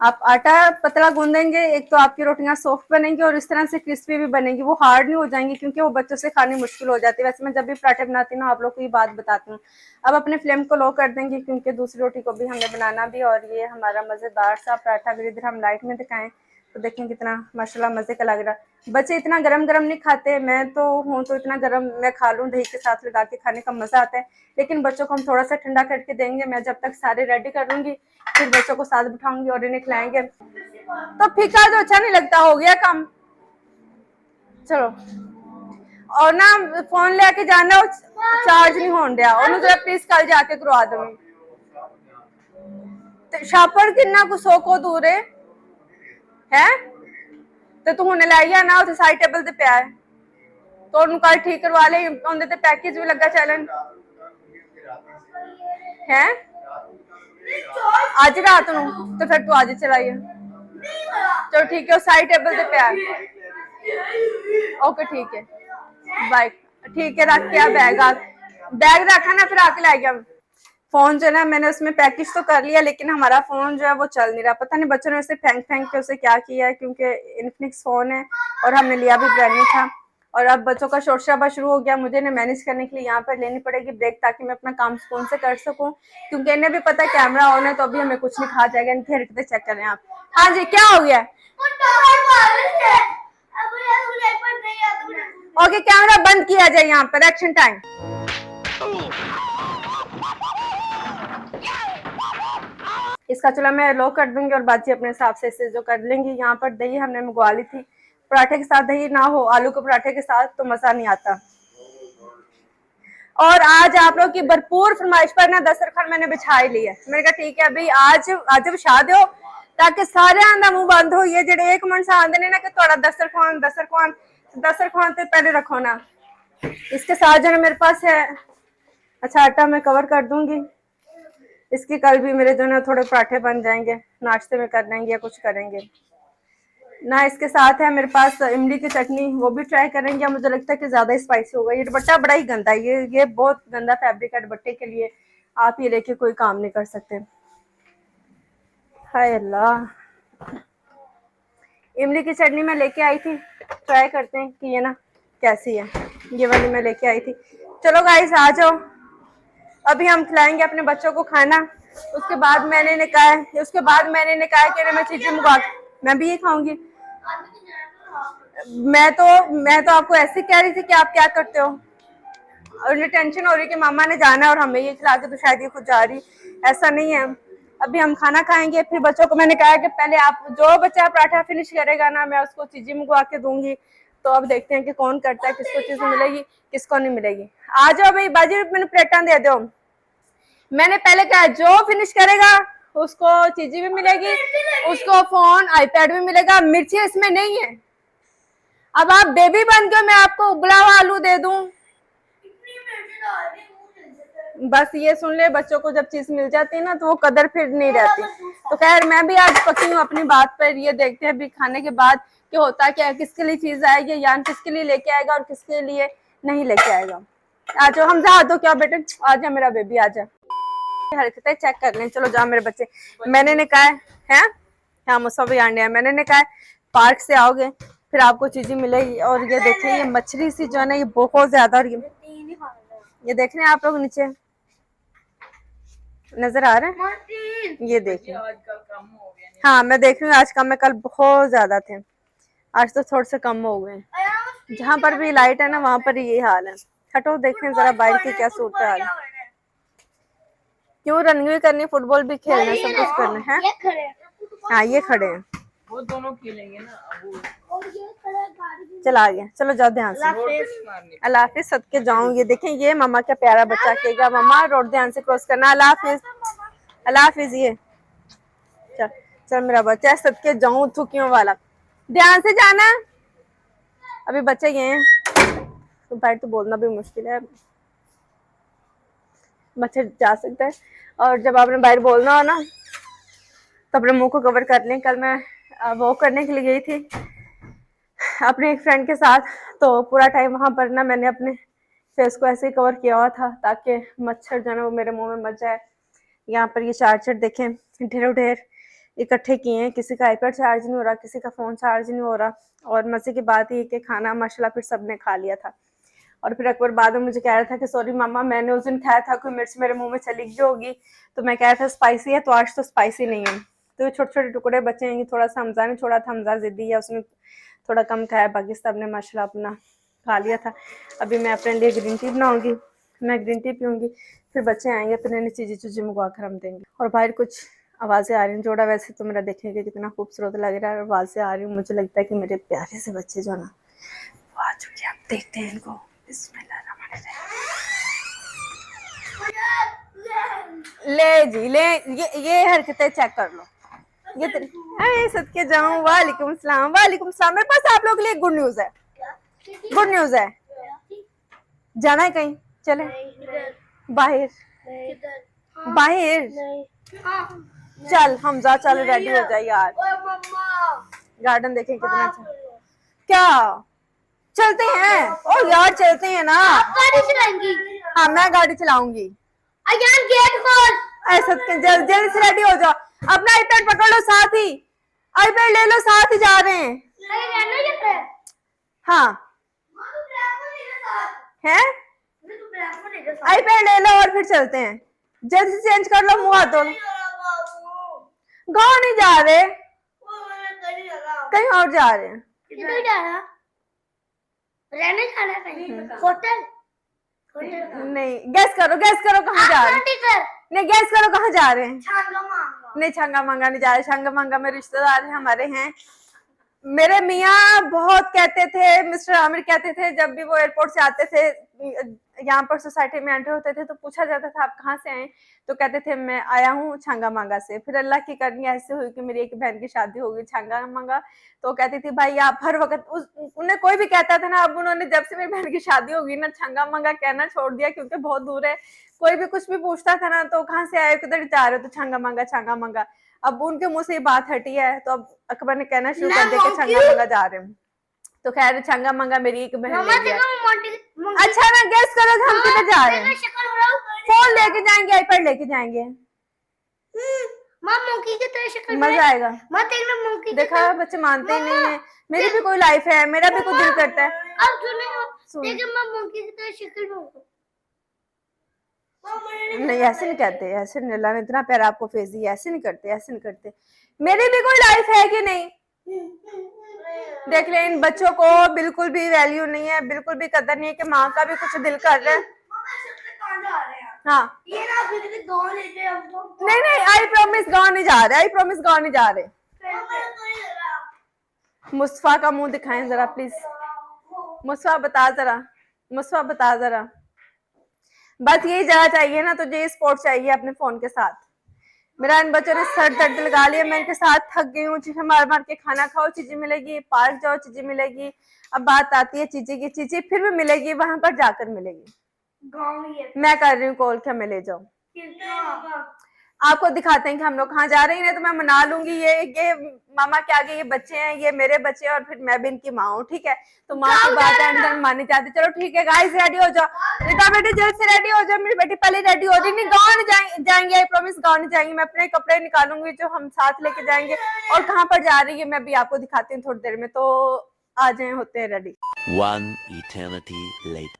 आप, आटा पतला गूंदेंगे एक तो आपकी रोटियां सॉफ्ट बनेंगी और इस तरह से क्रिस्पी भी बनेंगी, वो हार्ड नहीं हो जाएंगी, क्योंकि वो बच्चों से खानी मुश्किल हो जाती है। वैसे मैं जब भी पराठे बनाती हूँ ना आप लोग को ये बात बताती हूँ। अब अपने फ्लेम को लो कर देंगे क्योंकि दूसरी रोटी को भी हमने बनाना भी। और ये हमारा मजेदार सा पराठा, अगर इधर हम लाइट में दिखाएं तो देखें कितना माशाल्लाह मजे का लग रहा है। बच्चे इतना गरम गरम नहीं खाते, मैं तो हूँ तो इतना गरम मैं खा लूँ, दही के साथ लगा के खाने का मजा आता है। लेकिन बच्चों को हम थोड़ा सा ठंडा करके देंगे। मैं जब तक सारे रेडी कर लूंगी फिर बच्चों को साथ बिठाऊंगी और इन्हें खिलाएंगे। तो फीका तो अच्छा नहीं लगता, हो गया काम। चलो, और ना फोन लेके जाना, चार्ज नहीं होने दिया और जरा प्लीज कल जाके करवा दूंगी। छापड़ किन्ना को 100 को दूर है तो तू हुने लाई ना उसे साइड टेबल ते पिया है, तो ਉਹਨੂੰ ਕੱਲ ठीक करवा ले, ਉਹਦੇ ਤੇ पैकेज भी लगा चलन है आज रात ਨੂੰ, तो फिर तू आज चलाई है। चलो ठीक है, साइड टेबल पे प्यार। ओके ठीक है, बाय। ठीक है, रख के आ बैग, बैग रखा ना फिर आके ला गया। फोन जो है ना मैंने उसमें पैकेज तो कर लिया, लेकिन हमारा फोन जो है वो चल नहीं रहा। पता नहीं बच्चों ने उसे फेंक फेंक के उसे क्या किया है, क्योंकि इन्फिनिक्स फोन है और हमने लिया भी ब्रांड न्यू था। और अब बच्चों का शोर शराबा शुरू हो गया, मुझे इन्हें मैनेज करने के लिए यहाँ पर लेनी पड़ेगी ब्रेक, ताकि मैं अपना काम सुकून से कर सकूं, क्योंकि इन्हें भी पता है कैमरा ऑन है तो अभी हमें कुछ नहीं खा जाएगा। इनकी हरकतें चेक करें आप। हाँ जी, क्या हो गया? ओके, कैमरा बंद किया जाए यहाँ पर, एक्शन टाइम। इसका चूल्हा मैं लो कर दूंगी और बाजी अपने हिसाब से इसे जो कर लेंगी। यहाँ पर दही हमने मंगवा ली थी, पराठे के साथ दही ना हो, आलू के पराठे के साथ तो मजा नहीं आता। और आज आप लोग की भरपूर फरमाइश पर ना दस्तरखान मैंने बिछा ही ली है। मैंने कहा ठीक है अभी आज बिछा दो ताकि सारे दा मुंह बंद हो। ये जेडे एक मन से आंदे ने ना कि थोड़ा दस्तरखान दस्तरखान दस्तरखान ते पहले रखो ना। इसके साथ जो मेरे पास है, अच्छा आटा मैं कवर कर दूंगी। इसकी कल भी मेरे जो ना थोड़े पराठे बन जाएंगे, नाश्ते में कर लेंगे या कुछ करेंगे ना। इसके साथ है मेरे पास इमली की चटनी, वो भी ट्राई करेंगे। मुझे लगता है कि ज्यादा स्पाइसी होगा। ये दुपट्टा बड़ा ही गंदा है, ये बहुत गंदा फैब्रिक है दुपट्टे के लिए, आप ये लेके कोई काम नहीं कर सकते। हाय अल्लाह, इमली की चटनी मैं लेके आई थी, ट्राई करते हैं कि ये ना कैसी है। ये वाली मैं लेके आई थी। चलो गाइस आ जाओ, अभी हम खिलाएंगे अपने बच्चों को खाना। उसके बाद मैंने कहा कि मैं चीजें मंगवा, मैं भी ये खाऊंगी। मैं तो आपको ऐसे कह रही थी कि आप क्या करते हो, और उन्हें टेंशन हो रही कि मामा ने जाना है और हमें ये खिला के तो शायद ये खुद जा रही। ऐसा नहीं है, अभी हम खाना खाएंगे फिर बच्चों को मैंने कहा कि पहले आप, जो बच्चा पराठा फिनिश करेगा ना मैं उसको चीजें मंगवा के दूंगी। तो अब देखते हैं कि कौन करता है, किसको चीजें मिलेगी किसको नहीं मिलेगी। आ जाओ भाई बाजी, मैंने प्लेटा दे दो। मैंने पहले कहा जो फिनिश करेगा उसको चीजें भी मिलेगी, उसको फोन आईपैड भी मिलेगा। मिर्ची इसमें नहीं है। अब आप बेबी बन के मैं आपको उबला हुआ आलू दे दूं? बस ये सुन ले, बच्चों को जब चीज मिल जाती है ना तो वो कदर फिर नहीं रहती। तो खैर मैं भी आज पकी हूँ अपनी बात पर। ये देखते हैं अभी खाने के बाद कि होता क्या है, किसके लिए चीज आएगी, यान किसके लिए लेके आएगा और किसके लिए नहीं लेके आएगा। आ जाओ हमजा, आ दो क्या बेटे, आ जा मेरा बेबी, आ जा। हरकतें चेक कर लें, चलो जाओ मेरे बच्चे। मैंने ने कहा है हाँ मुसा भी आंडिया, मैंने ने कहा पार्क से आओगे फिर आपको चीजें मिलेगी। और ये देखिए ये मछली सी जो है ना ये बहुत ज्यादा, और ये देख रहे हैं आप लोग नीचे नजर आ रहे हैं, ये देखिए। हाँ मैं देख रही हूँ आज कम है, कल बहुत ज्यादा थे, आज तो थोड़े से कम हो गए। जहां पर भी लाइट है ना वहां पर यही हाल है। हटो देखें जरा बाहर की क्या सूरत हाल है। क्यों रनिंग भी करनी, फुटबॉल भी खेलना, सब कुछ करना है। हाँ ये खड़े हैं, वो दोनों खेलेंगे ना। चला गया, चलो जाओ ध्यान से। अल्लाह हाफिज, सदके जाऊं। ये देखें ये मामा क्या प्यारा बच्चा कहेगा, मामा रोड ध्यान से क्रॉस करना, अल्लाह हाफिज, अल्लाह हाफिज। ये चल चल मेरा बच्चा, सदके जाऊं थुकियों वाला, ध्यान से जाना। अभी बच्चे गए हैं तो बाहर तो बोलना भी मुश्किल है, बच्चे जा सकता है। और जब आपने बाहर बोलना हो ना तो अपने मुंह को कवर कर लें। कल मैं वॉक करने के लिए गई थी अपने एक फ्रेंड के साथ, तो पूरा टाइम वहां पर ना मैंने अपने फेस को ऐसे ही कवर किया हुआ था ताकि मच्छर जो है वो मेरे मुंह में मच जाए। यहाँ पर ये चार्जर देखें ढेरों ढेर इकट्ठे किए हैं, किसी का आईपैड चार्ज नहीं हो रहा, किसी का फोन चार्ज नहीं हो रहा। और मजे की बात ये कि खाना माशाल्लाह फिर सबने खा लिया था। और फिर अकबर बाद में मुझे कह रहा था कि सॉरी मामा, मैंने उस दिन खाया था कोई मिर्च मेरे मुंह में चली गई होगी, तो मैं कह रहा था स्पाइसी है, तो आज तो स्पाइसी नहीं है। तो ये छोटे छोटे टुकड़े बचे हैं, थोड़ा सा हमजा ने छोड़ा था, हमजा जिद्दी है, उसने थोड़ा कम खाया, बाकी सब ने माशाल्लाह अपना खा लिया था। अभी मैं अपने लिए ग्रीन टी बनाऊंगी, मैं ग्रीन टी पीऊंगी, फिर बच्चे आएंगे फिर इन्हें चीज़ें चीज़ें मंगवा कर हम देंगे। और बाहर कुछ आवाज़ें आ रही हैं, जोड़ा वैसे तो मेरा देखने के कितना खूबसूरत लग रहा है, और आवाज़ें आ रही हैं, मुझे लगता है कि मेरे प्यारे से बच्चे जो ना वो आ चुके हैं। आप देखते हैं इनको, ले जी ले, ये हरकतें चेक कर लो। ये अरे सदके जाऊं, वालेकुम सलाम, वालेकुम सलाम। मेरे पास आप लोगों के लिए गुड न्यूज है, गुड न्यूज है। जाना है कहीं, चले बाहर, बाहर चल हमजा, चल रेडी हो जाए यार, गार्डन देखें कितना अच्छा। क्या चलते हैं? ओ यार चलते हैं ना। गाड़ी चलाएंगी? हाँ मैं गाड़ी चलाऊंगी। अयान गेट खोल। ऐसा जल्दी जल्दी से रेडी हो जाओ, अपना आईपैड पकड़ लो, साथ ही आईपैड ले लो, साथ ही जा रहे हैं। हाँ है, आईपैड ले लो और फिर चलते हैं। जल्दी से चेंज कर लो, मुंह हाथ धो। गाँव नहीं जा रहे, कहीं और जा रहे हैं। किधर जा रहा? रहने जाना है कहीं? होटल? नहीं गैस करो, गैस करो कहाँ जा रहे हैं। नहीं गैस करो कहाँ जा रहे हैं। छांगा मांगा। नहीं छांगा मांगा नहीं जा रहे, छांगा मांगा में रिश्तेदार हैं हमारे हैं। मेरे मियाँ बहुत कहते थे, मिस्टर आमिर कहते थे, जब भी वो एयरपोर्ट से आते थे यहाँ पर सोसाइटी में एंटर होते थे तो पूछा जाता था आप कहाँ से आए, तो कहते थे मैं आया हूँ छांगा मांगा से। फिर अल्लाह की करनी ऐसे हुई कि मेरी एक बहन की शादी हो गई छांगा मांगा, तो कहती थी भाई आप हर वक्त उन्हें कोई भी कहता था ना, अब उन्होंने जब से मेरी बहन की शादी होगी ना छांगा मांगा कहना छोड़ दिया, क्योंकि बहुत दूर है। कोई भी कुछ भी पूछता था ना तो कहाँ से आए, किधर जा रहे हो, तो छांगा मांगा छांगा मांगा। अब उनके मुंह से ये बात हटी है तो अब अकबर ने कहना शुरू कर दिया कि छांगा मांगा जा रहे हैं। तो खैर छांगा मांगा मेरी एक बहन ले गया। अच्छा ना गैस करो हम किधर जा रहे हैं। फोन लेके जाएंगे, आईपैड लेके जाएंगे, मजा आएगा। देखा बच्चे मानते ही नहीं है, मेरी भी कोई लाइफ है, मेरा भी कुछ दिल करता है। नहीं ऐसे नहीं कहते, ऐसे नहीं, अल्लाह ने इतना प्यारा आपको फेस दिया, ऐसे नहीं करते, ऐसे नहीं करते। मेरी भी कोई लाइफ है कि नहीं। देख ले इन बच्चों को बिल्कुल भी वैल्यू नहीं है, बिल्कुल भी कदर नहीं है कि माँ का भी कुछ दिल कर रहा है। हाँ नहीं नहीं, आई प्रॉमिस गाँव नहीं जा रहे, आई प्रॉमिस गाँव नहीं जा रहे। मुस्तफा का मुंह दिखाएं जरा प्लीज, मुस्तफा बता जरा, मुस्तफा बता जरा। बस यही जगह चाहिए ना, तुझे ये स्पॉट चाहिए अपने फोन के साथ। मेरा इन बच्चों ने सर दर्द लगा लिया, मैं इनके साथ थक गई हूँ। चीजें मार मार के खाना खाओ चीजें मिलेगी, पार्क जाओ चीजें मिलेगी। अब बात आती है चीजें की, चीजें फिर भी मिलेगी वहां पर जाकर मिलेगी। गाँव ही है। मैं कर रही हूँ कॉल के मैं ले जाऊँ। आपको दिखाते हैं कि हम लोग कहाँ जा रहे हैं, तो मैं मना लूंगी। ये मामा के आगे ये बच्चे हैं, ये मेरे बच्चे हैं, और फिर मैं भी इनकी माँ हूँ, ठीक है। तो माँ की बात है, अंदर मानी जाती। चलो ठीक है गाइस, रेडी हो जाओ बेटा, बेटी जल्द से रेडी हो जाओ। मेरी बेटी पहले रेडी हो रही। नहीं, गाँव नहीं जाएंगे, आई प्रॉमिस, गाँव नहीं जाएंगे। मैं अपने कपड़े निकालूंगी जो हम साथ लेके जाएंगे, और कहाँ पर जा रही है मैं भी आपको दिखाती हूँ थोड़ी देर में। तो आ जाए, होते हैं रेडी। One eternity later.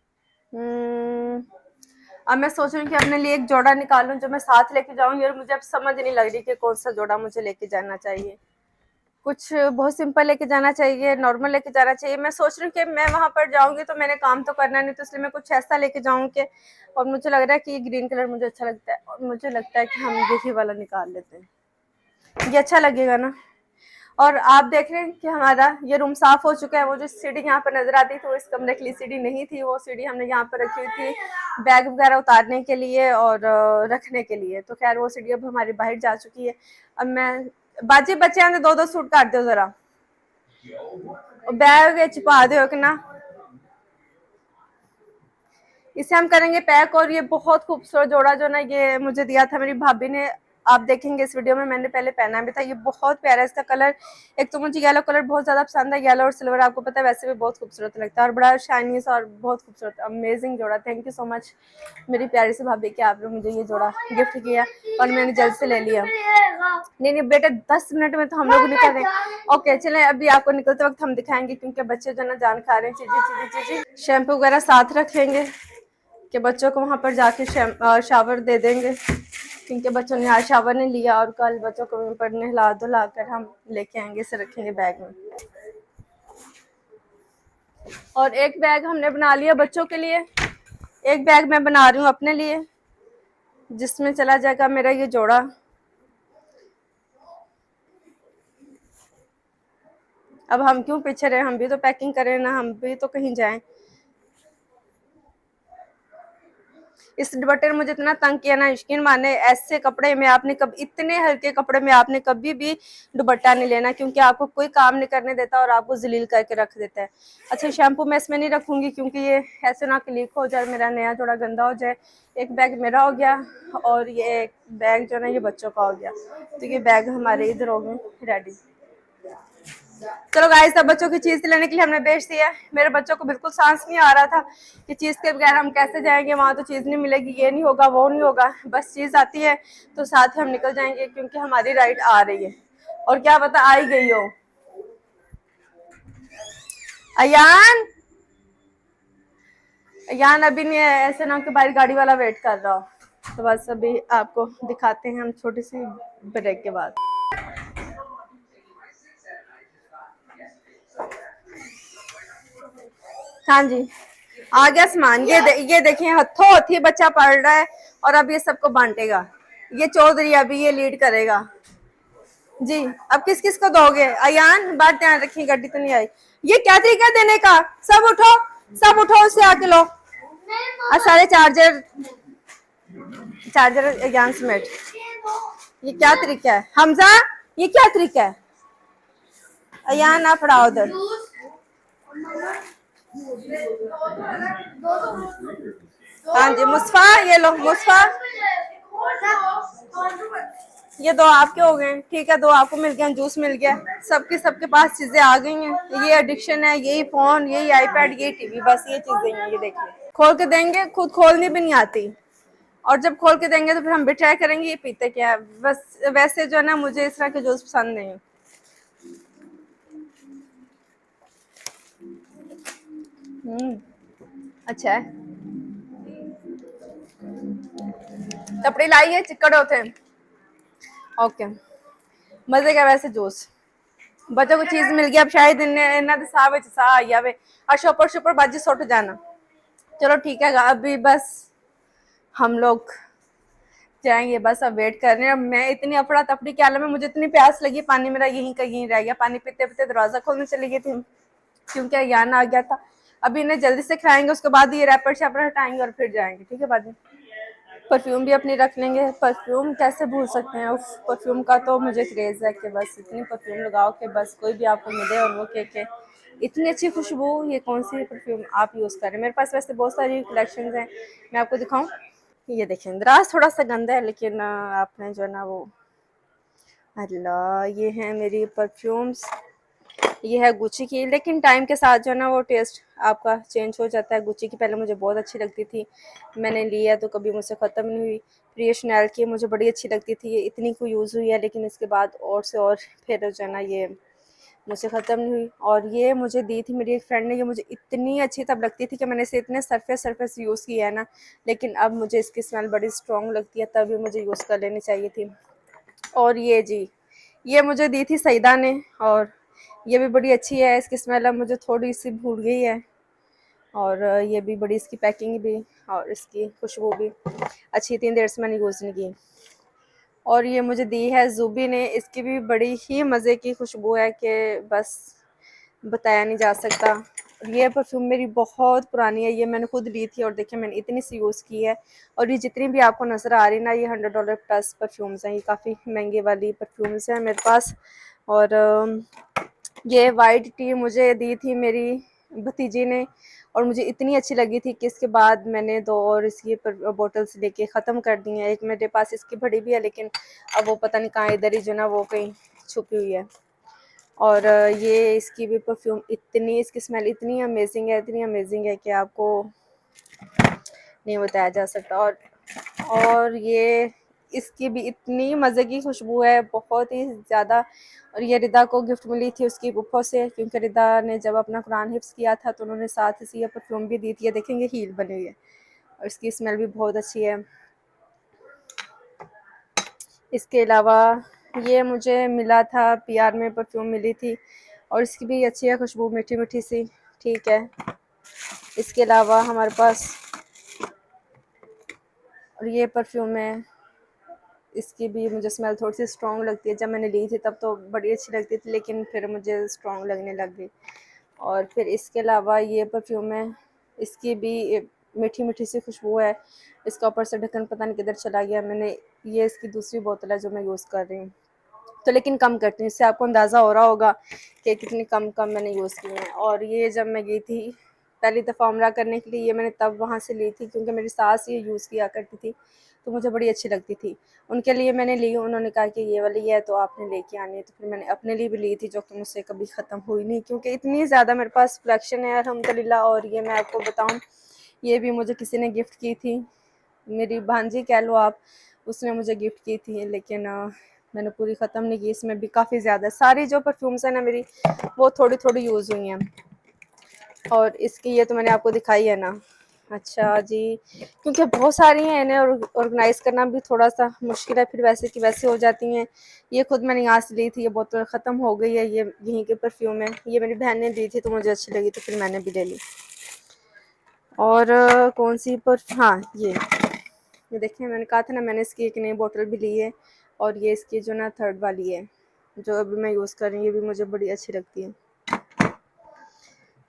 अब मैं सोच रही हूँ कि अपने लिए एक जोड़ा निकालूं जो मैं साथ लेके जाऊंगी, और मुझे अब समझ नहीं लग रही कि कौन सा जोड़ा मुझे लेके जाना चाहिए। कुछ बहुत सिंपल लेके जाना चाहिए, नॉर्मल लेके जाना चाहिए। मैं सोच रही हूँ कि मैं वहां पर जाऊंगी तो मैंने काम तो करना नहीं, तो इसलिए मैं कुछ ऐसा लेके जाऊँ कि, और मुझे लग रहा है कि ये ग्रीन कलर मुझे अच्छा लगता है, और मुझे लगता है कि हम यही वाला निकाल लेते हैं, ये अच्छा लगेगा ना। और आप देख रहे हैं कि हमारा ये रूम साफ हो चुका है। वो जो सीढ़ी यहाँ पर नजर आती थी वो इस कमरे के लिए सीढ़ी नहीं थी, वो सीढ़ी हमने यहाँ पर रखी हुई थी बैग वगैरह उतारने के लिए और रखने के लिए। तो खैर वो सीढ़ी अब हमारी बाहर जा चुकी है। अब मैं बाजी बच्चे आने दो सूट काट दो जरा, बैग छिपा दो कि ना। इसे हम करेंगे पैक। और ये बहुत खूबसूरत जोड़ा जो ना, ये मुझे दिया था मेरी भाभी ने। आप देखेंगे इस वीडियो में, मैंने पहले पहना भी था। ये बहुत प्यारा है इसका कलर। एक तो मुझे येलो कलर बहुत ज्यादा पसंद है, येलो और सिल्वर, आपको पता है वैसे भी बहुत खूबसूरत लगता है, और बड़ा शाइनी सा और बहुत खूबसूरत अमेजिंग जोड़ा। थैंक यू सो मच मेरी प्यारी सी भाभी कि आपने मुझे ये जोड़ा गिफ्ट किया और मैंने जल्द से ले लिया। नहीं बेटे, 10 मिनट में तो हम लोग निकल रहे हैं। ओके चलें, अभी आपको निकलते वक्त हम दिखाएंगे, क्योंकि बच्चे जो ना जान खा रहे हैं चीजें चीजें। शैम्पू वगैरह साथ रख लेंगे कि बच्चों को वहां पर जाके शावर दे देंगे, क्योंकि बच्चों ने आज शावर नहीं लिया, और कल बच्चों को वहीं पर नहला धुला कर हम लेके आएंगे, इसे रखेंगे बैग में। और एक बैग हमने बना लिया बच्चों के लिए, एक बैग मैं बना रही हूँ अपने लिए, जिसमें चला जाएगा मेरा ये जोड़ा। अब हम क्यों पीछे रहे, हम भी तो पैकिंग करें ना, हम भी तो कहीं जाएं। इस दुपट्टे ने मुझे इतना तंग किया ना, यकीन माने, ऐसे कपड़े में आपने कभी, इतने हल्के कपड़े में आपने कभी भी दुपट्टा नहीं लेना, क्योंकि आपको कोई काम नहीं करने देता और आपको जलील करके रख देता है। अच्छा, शैम्पू मैं इसमें नहीं रखूंगी, क्योंकि ये ऐसे ना कि लीक हो जाए, मेरा नया जोड़ा गंदा हो जाए। एक बैग मेरा हो गया, और ये एक बैग जो ना ये बच्चों का हो गया। तो ये बैग हमारे इधर हो गए रेडी। चलो गाइस, सब बच्चों की चीज लेने के लिए हमने बेच दिया। मेरे बच्चों को बिल्कुल सांस नहीं आ रहा था कि चीज के बगैर हम कैसे जाएंगे वहां, तो चीज नहीं मिलेगी, ये नहीं होगा, वो नहीं होगा, बस चीज आती है तो साथ ही हम निकल जाएंगे, क्योंकि हमारी राइड आ रही है। और क्या पता आ ही गई हो। अयान, अयान अभी नहीं है, ऐसे ना कि बाहर गाड़ी वाला वेट कर रहा हो। तो बस अभी आपको दिखाते हैं हम छोटी सी ब्रेक के बाद। हाँ जी, आ गया सामान। ये देखिए, हथों हथी बच्चा पढ़ रहा है और अब ये सबको बांटेगा। ये चौधरी अभी ये लीड करेगा जी। अब किस किस को दोगे? अयान, बात ध्यान रखिए, गड्डी तो नहीं आई। ये क्या तरीका देने का? सब उठो, सब उठो, उससे आके लो। सारे चार्जर चार्जर अयान समेट। ये क्या तरीका है हमजा? ये क्या तरीका है? अयान आप पढ़ाओ उधर। हाँ जी मुस्फा, ये लो मुस्फा, ये दो आपके हो गए। ठीक है, दो आपको मिल गया, जूस मिल गया। सबके पास चीजें आ गई हैं। ये एडिक्शन है, यही फोन, यही आईपैड, यही टीवी, बस ये चीजें हैं। ये देखिए, खोल के देंगे, खुद खोलनी भी नहीं आती, और जब खोल के देंगे तो फिर हम भी ट्राई करेंगे ये पीते क्या है। बस वैसे जो है ना, मुझे इस तरह के जूस पसंद नहीं है। अच्छा है, कपड़े लाई है, चिक्कड़ होते हैं। ओके, मजे का वैसे जूस। बच्चों को चीज मिल गई, अब शायद इन्हें तो साह विच साह आई जावे। और शोपर शोपर बाजी सुट जाना। चलो ठीक है, अभी बस हम लोग जाएंगे, बस अब वेट कर रहे हैं। मैं इतनी अफड़ा तफड़ी के आलम में, मुझे इतनी प्यास लगी, पानी मेरा यहीं का यहीं रह गया। पानी पीते पीते दरवाजा खोलने चली गई थी, क्योंकि अयान आ गया था। अभी इन्हें जल्दी से खिलाएंगे, उसके बाद ये रैपर शैपर हटाएंगे और फिर जाएंगे। ठीक है बाजी, परफ्यूम भी अपनी रख लेंगे। परफ्यूम कैसे भूल सकते हैं, उस परफ्यूम का तो मुझे क्रेज है कि बस इतनी परफ्यूम लगाओ कि बस कोई भी आपको मिले और वो के इतनी अच्छी खुशबू। ये कौन सी परफ्यूम आप यूज़ कर रहे हैं? मेरे पास वैसे बहुत सारी कलेक्शंस हैं, मैं आपको दिखाऊं? ये देखें, द्रास थोड़ा सा गंदा है, लेकिन आपने जो है ना वो, अल्लाह, ये हैं मेरी परफ्यूम्स। ये है गुची की, लेकिन टाइम के साथ जो है ना वो टेस्ट आपका चेंज हो जाता है। गुची की पहले मुझे बहुत अच्छी लगती थी, मैंने लिया तो कभी मुझसे ख़त्म नहीं हुई। प्रिय शनैल की मुझे बड़ी अच्छी लगती थी, ये इतनी को यूज़ हुई है, लेकिन इसके बाद और से और फिर जो है ना ये मुझसे ख़त्म नहीं हुई। और ये मुझे दी थी मेरी एक फ्रेंड ने, ये मुझे इतनी अच्छी तब लगती थी कि मैंने इसे इतने सरफेस यूज़ किया है ना, लेकिन अब मुझे इसकी स्मेल बड़ी स्ट्रॉन्ग लगती है, तभी मुझे यूज़ कर लेनी चाहिए थी। और ये जी, ये मुझे दी थी सईदा ने, और ये भी बड़ी अच्छी है। इसकी स्मेल अब मुझे थोड़ी सी भूल गई है, और ये भी बड़ी, इसकी पैकिंग भी और इसकी खुशबू भी अच्छी थी, देर से मैंने यूज़ नहीं की। और ये मुझे दी है ज़ूबी ने, इसकी भी बड़ी ही मज़े की खुशबू है कि बस बताया नहीं जा सकता। ये परफ्यूम मेरी बहुत पुरानी है, ये मैंने खुद ली थी और देखिए मैंने इतनी सी यूज़ की है। और ये जितनी भी आपको नज़र आ रही है ना, ये $100 प्लस परफ्यूम्स हैं, ये काफ़ी महंगे वाली परफ्यूम्स हैं मेरे पास। और ये वाइट टी मुझे दी थी मेरी भतीजी ने, और मुझे इतनी अच्छी लगी थी कि इसके बाद मैंने 2 और इसकी बोटल्स लेके ख़त्म कर दी हैं। एक मेरे पास इसकी बड़ी भी है, लेकिन अब वो पता नहीं कहाँ, इधर ही जो ना वो कहीं छुपी हुई है। और ये इसकी भी परफ्यूम इतनी, इसकी स्मेल इतनी अमेजिंग है कि आपको नहीं बताया जा सकता। और ये इसकी भी इतनी मज़े की खुशबू है, बहुत ही ज़्यादा। और ये रिदा को गिफ्ट मिली थी उसकी फूफो से, क्योंकि रिदा ने जब अपना कुरान हिफ्स किया था तो उन्होंने साथ ही ये परफ्यूम भी दी थी। ये देखेंगे हील बनी हुई है, और इसकी स्मेल भी बहुत अच्छी है। इसके अलावा ये मुझे मिला था पीआर में, परफ्यूम मिली थी, और इसकी भी अच्छी है खुशबू, मीठी मीठी सी, ठीक है। इसके अलावा हमारे पास और ये परफ्यूम है, इसकी भी मुझे स्मेल थोड़ी सी स्ट्रॉन्ग लगती है। जब मैंने ली थी तब तो बड़ी अच्छी लगती थी, लेकिन फिर मुझे स्ट्रॉन्ग लगने लग गई। और फिर इसके अलावा ये परफ्यूम है, इसकी भी मीठी मीठी सी खुशबू है। इसका ऊपर से ढक्कन पता नहीं किधर चला गया, मैंने, ये इसकी दूसरी बोतल है जो मैं यूज़ कर रही हूँ, तो लेकिन कम करती हूँ, इससे आपको अंदाज़ा हो रहा होगा कि कितनी कम मैंने यूज़ की हैं। और ये जब मैं गई थी पहली दफ़ा उम्रा करने के लिए, ये मैंने तब वहाँ से ली थी, क्योंकि मेरी सास ये यूज़ किया करती थी तो मुझे बड़ी अच्छी लगती थी। उनके लिए मैंने ली, उन्होंने कहा कि ये वाली है तो आपने लेके आनी है, तो फिर मैंने अपने लिए भी ली थी, जो कि मुझसे कभी ख़त्म हुई नहीं, क्योंकि इतनी ज़्यादा मेरे पास कलेक्शन है अल्हम्दुलिल्लाह। और ये मैं आपको बताऊँ, ये भी मुझे किसी ने गिफ्ट की थी, मेरी भांजी कह लो आप, उसने मुझे गिफ्ट की थी, लेकिन मैंने पूरी ख़त्म नहीं की। इसमें भी काफ़ी ज़्यादा सारी जो परफ्यूम्स हैं ना मेरी, वो थोड़ी थोड़ी यूज़ हुई हैं। और इसकी ये तो मैंने आपको दिखाई है ना। अच्छा जी, क्योंकि बहुत सारी हैं, इन्हें ऑर्गेनाइज़ करना भी थोड़ा सा मुश्किल है, फिर वैसे की वैसे हो जाती हैं। ये खुद मैंने यहाँ से ली थी, ये बोतल ख़त्म हो गई है, ये यहीं के परफ्यूम है, ये मेरी बहन ने दी थी तो मुझे अच्छी लगी तो फिर मैंने भी ले ली। और कौन सी पर, हाँ, ये देखिए, मैंने कहा था ना, मैंने इसकी एक नई बोतल भी ली है, और ये इसकी जो ना 3rd वाली है जो अभी मैं यूज़ कर रही हूँ, ये भी मुझे बड़ी अच्छी लगती है।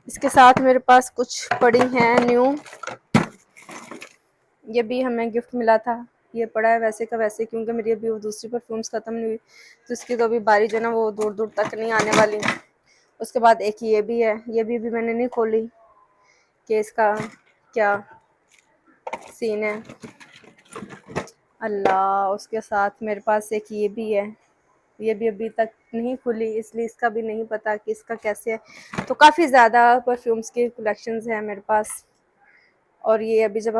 इसके साथ मेरे पास कुछ पड़ी हैं न्यू, ये भी हमें गिफ्ट मिला था, ये पड़ा है वैसे का वैसे, क्योंकि मेरी अभी वो दूसरी परफ्यूम्स ख़त्म नहीं हुई, तो इसकी तो अभी बारी जो ना वो दूर दूर तक नहीं आने वाली। उसके बाद एक ये भी है, ये भी अभी मैंने नहीं खोली कि इसका क्या सीन है। अल्लाह, उसके साथ मेरे पास एक ये भी है, ये भी अभी तक नहीं खुली, इसलिए इसका भी नहीं पता कि इसका कैसे है। तो काफ़ी ज़्यादा परफ्यूम्स की कलेक्शंस हैं मेरे पास। और ये अभी जब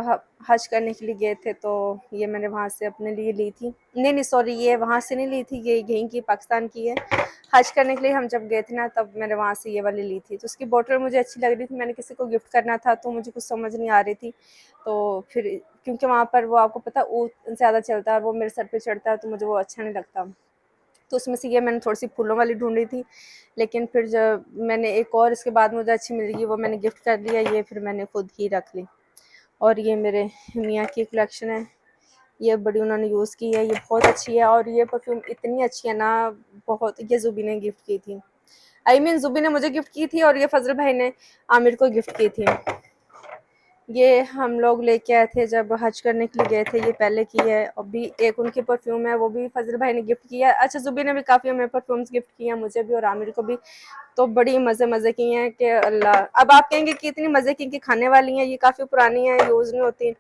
हज करने के लिए गए थे तो ये मैंने वहाँ से अपने लिए ली थी, नहीं सॉरी, ये वहाँ से नहीं ली थी, ये यहीं की पाकिस्तान की है। हज करने के लिए हम जब गए थे ना, तब मैंने वहाँ से ये वाली ली थी, तो उसकी बोतल मुझे अच्छी लग रही थी, मैंने किसी को गिफ्ट करना था तो मुझे कुछ समझ नहीं आ रही थी, तो फिर क्योंकि वहाँ पर वो आपको पता ऊद ज़्यादा चलता है और वो मेरे सर पे चढ़ता है तो मुझे वो अच्छा नहीं लगता, तो उसमें से ये मैंने थोड़ी सी फूलों वाली ढूंढी थी, लेकिन फिर जब मैंने एक और इसके बाद मुझे अच्छी मिल गई, वो मैंने गिफ्ट कर लिया, ये फिर मैंने खुद ही रख ली। और ये मेरे मियाँ की कलेक्शन है, ये बड़ी उन्होंने यूज़ की है, ये बहुत अच्छी है। और ये परफ्यूम इतनी अच्छी है ना, बहुत, ये ज़ुबी ने गिफ्ट की थी, आई मीन ज़ुबी ने मुझे गिफ्ट की थी, और ये फजल भाई ने आमिर को गिफ्ट की थी। ये हम लोग लेके आए थे जब हज करने के लिए गए थे, ये पहले की है। अभी एक उनकी परफ्यूम है, वो भी फजल भाई ने गिफ्ट किया। अच्छा, जुबी ने भी काफ़ी हमें परफ्यूम्स गिफ्ट किए हैं, मुझे भी और आमिर को भी। तो बड़ी मज़े की हैं कि अल्लाह। अब आप कहेंगे कि इतनी मज़े की खाने वाली हैं, ये काफ़ी पुरानी है, यूज़ नहीं होती।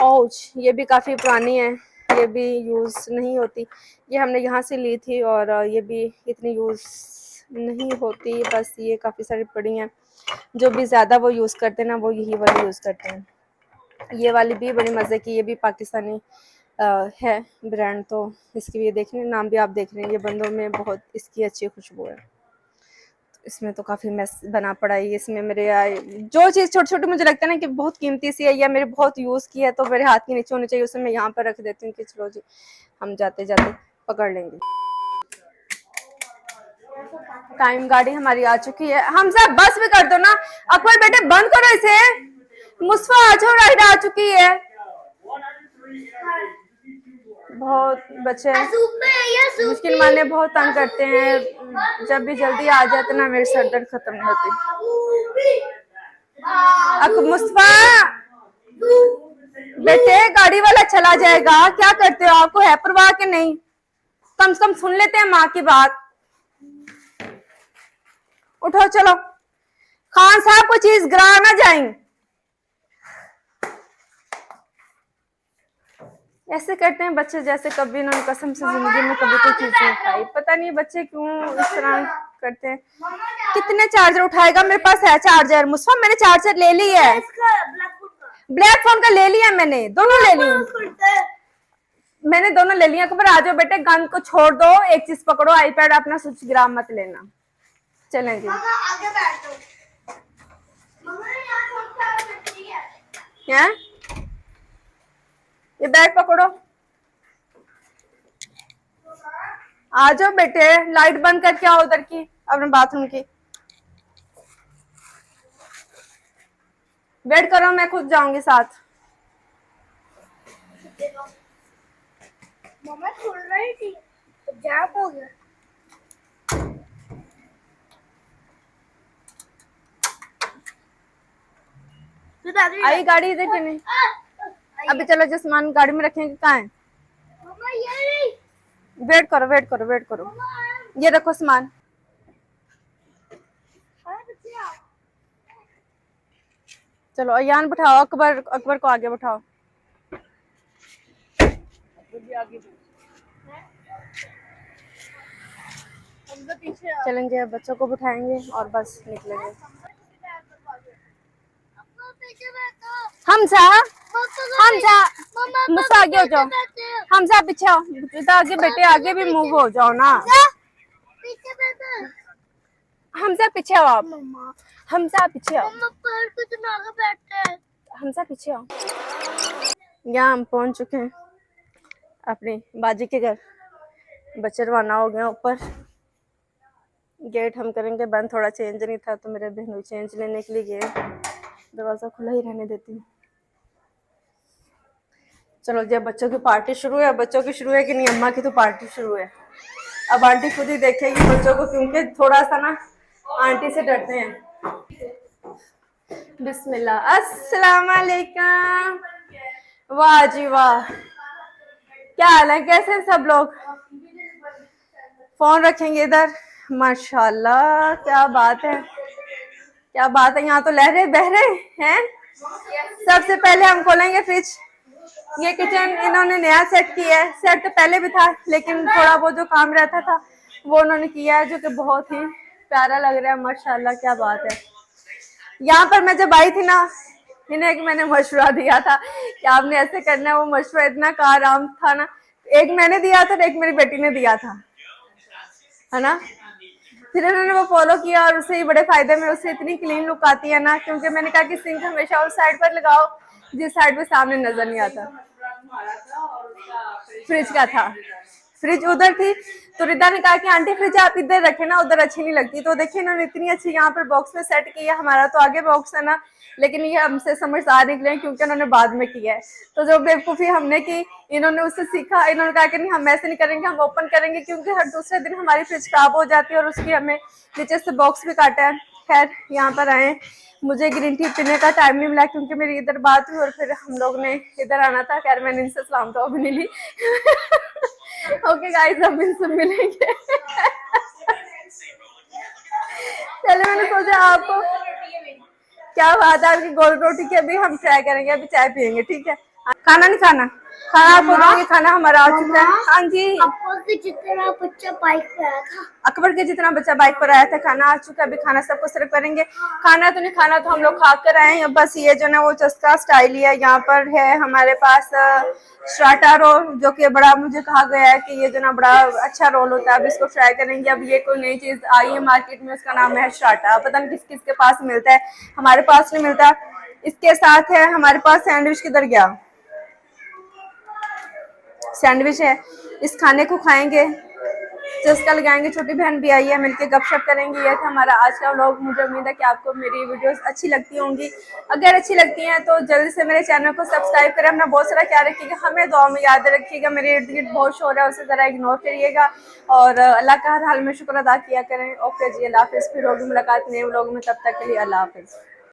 ओज, ये भी काफ़ी पुरानी है, ये भी यूज़ नहीं होती। ये हमने यहाँ से ली थी और ये भी इतनी यूज़ नहीं होती, बस ये काफ़ी सारी पड़ी हैं। जो भी ज़्यादा वो यूज़ करते हैं ना, वो यही वाली यूज़ करते हैं। ये वाली भी बड़ी मज़े की, ये भी पाकिस्तानी है ब्रांड। तो इसकी भी देखने नाम भी आप देख रहे हैं, ये बंदों में बहुत इसकी अच्छी खुशबू है। इसमें तो काफ़ी मैस बना पड़ा है। इसमें मेरे जो चीज़ छोटी छोटी मुझे लगता है ना कि बहुत कीमती सी है या मेरे बहुत यूज़ की है, तो मेरे हाथ के नीचे होनी चाहिए, उसे मैं यहाँ पर रख देती हूँ कि चलो जी हम जाते जाते पकड़ लेंगे। टाइम गाड़ी हमारी आ चुकी है। हम सब बस भी कर दो ना। अकबर बेटे बंद करो इसे। मुस्फा आ जाओ, राइड आ चुकी है। बहुत बच्चे मुश्किल माने बहुत तंग करते हैं, जब भी जल्दी आ जाते ना मेरे सर दर्द खत्म नहीं होती। अब मुस्तफा बेटे गाड़ी वाला चला जाएगा, क्या करते हो, आपको है परवाह के नहीं? कम से कम सुन लेते हैं माँ की बात। उठो चलो, खान साहब को चीज गिरा ना जाए। ऐसे करते हैं बच्चे जैसे कभी इन्होंने कसम से जिंदगी में कभी कोई चीज नहीं खाई। पता नहीं बच्चे क्यों इस तरह करते हैं। कितने चार्जर उठाएगा, मेरे पास है चार्जर। मुस्फा मैंने चार्जर ले ली है, ब्लैक फोन का ले लिया मैंने, दोनों ले ली मैंने, दोनों ले लिया। अकबर आ जाओ बेटे, गन को छोड़ दो, एक चीज पकड़ो, आईपैड, अपना स्विच गिरा मत लेना। चलेंगे क्या, ये बैग पकड़ो, आ जाओ बेटे। लाइट बंद करके आओ उधर की, अपने बाथरूम की। वेट करो, मैं खुद जाऊंगी साथ। मम्मा खुल रही थी तो जाम हो गया। आई गाड़ी इधर के नहीं। अभी चलो जो सामान गाड़ी में रखेंगे कहाँ है? मम्मा ये वेट करो वेट करो वेट करो, ये रखो सामान। चलो अयान बैठाओ, अकबर अकबर को आगे बैठाओ। चलेंगे, अब बच्चों को बिठाएंगे और बस निकलेंगे। हमजा हमजा मुझसे आगे हो जाओ, हमजा पीछे आओ, आगे बेटे आगे भी मूव हो जाओ ना। हमजा पीछे आओ आप, हमजा पीछे आओ, हमजा पीछे आओ। यहाँ हम पहुंच चुके हैं अपनी बाजी के घर। बच्चे रवाना हो गए ऊपर, गेट हम करेंगे बंद, थोड़ा चेंज नहीं था तो मेरे बहनों चेंज लेने के लिए गए। दरवाजा खुला ही रहने देती हूँ। चलो जब बच्चों की पार्टी शुरू है, बच्चों की शुरू है कि नहीं, अम्मा की तो पार्टी शुरू है। अब आंटी खुद ही देखेगी बच्चों को, क्योंकि थोड़ा सा ना आंटी से डरते हैं। बिस्मिल्लाह, अस्सलाम वालेकुम। वाह जी वाह, क्या हाल है, कैसे हैं सब लोग? फोन रखेंगे इधर, माशाल्लाह क्या बात है, क्या बात है। यहाँ तो लहरें बह रहे हैं। सबसे पहले हम खोलेंगे फ्रिज। ये किचन इन्होंने नया सेट किया है, सेट तो पहले भी था लेकिन थोड़ा वो जो काम रहता था वो उन्होंने किया है, जो कि बहुत ही प्यारा लग रहा है, माशाल्लाह क्या बात है। यहाँ पर मैं जब आई थी ना, इन्हें एक मैंने मशवरा दिया था कि आपने ऐसे करना है, वो मशवरा इतना कारआमद था ना, एक मैंने दिया था और एक मेरी बेटी ने दिया था, है ना। फिर इन्होंने वो फॉलो किया और उससे ही बड़े फायदे में, उससे इतनी क्लीन लुक आती है ना, क्योंकि मैंने कहा कि सिंक हमेशा उस साइड पर लगाओ जिस साइड पे सामने नजर नहीं आता। फ्रिज का था, फ्रिज उधर थी तो रिदा ने कहा कि आंटी फ्रिज आप इधर रखे ना, उधर अच्छी नहीं लगती। तो देखिए इन्होंने इतनी अच्छी यहाँ पर बॉक्स में सेट की है। हमारा तो आगे बॉक्स है ना, लेकिन ये हमसे समझदार निकले क्योंकि उन्होंने बाद में किया है। तो जो बेवकूफ़ी हमने की, इन्होंने उससे सीखा। इन्होंने कहा कि नहीं हम ऐसे नहीं करेंगे, हम ओपन करेंगे, क्योंकि हर दूसरे दिन हमारी फ्रिज खराब हो जाती है और उसकी हमें नीचे से बॉक्स भी काटा है। खैर यहाँ पर आए, मुझे ग्रीन टी पीने का टाइम नहीं मिला क्योंकि मेरी इधर बात हुई और फिर हम लोग ने इधर आना था। खैर मैंने इनसे सलाम तो अभी नहीं ली। ओके गाइस, अब इनसे मिलेंगे। चले, मैंने सोचा आपको, क्या बात है आपकी गोल रोटी की, अभी हम ट्राई करेंगे, अभी चाय पियेंगे, ठीक है। खाना नहीं खाना, खाना आपको दोगे, खाना हमारा आ चुका है। हाँ जी, अक्बर के जितना बच्चा बाइक पे आया था, अकबर के जितना बच्चा बाइक पर आया था, खाना आ चुका है, अभी खाना सबको सर्व करेंगे। खाना तो नहीं खाना, तो हम लोग खा कर आए हैं। बस ये जो ना वो चस्का स्टाइल ही है। यहाँ पर है हमारे पास स्टार्टा रोल, जो कि बड़ा मुझे कहा गया है कि ये जो ना बड़ा अच्छा रोल होता है। अब इसको ट्राई करेंगे। अब ये कोई नई चीज आई है मार्केट में, उसका नाम है स्टार्टा। पता नहीं किस किस के पास मिलता है, हमारे पास नहीं मिलता। इसके साथ है हमारे पास सैंडविच, किधर गया सैंडविच है। इस खाने को खाएंगे, चस्का लगाएंगे। छोटी बहन भी आई है, मिलके गपशप करेंगे। ये था हमारा आज का व्लॉग। मुझे उम्मीद है कि आपको मेरी वीडियोस अच्छी लगती होंगी। अगर अच्छी लगती हैं तो जल्दी से मेरे चैनल को सब्सक्राइब करें। अपना बहुत सारा ख्याल रखिएगा, हमें दुआ में याद रखिएगा। मेरे इर्द गिर्द बहुत शोर है, उसे जरा इग्नोर करिएगा और अल्लाह का हर हाल में शुक्र अदा किया करें। ओके जी, अल्लाह हाफिज़। फिर होगी मुलाकात नए व्लॉग में, तब तक के लिए अल्लाह हाफिज़।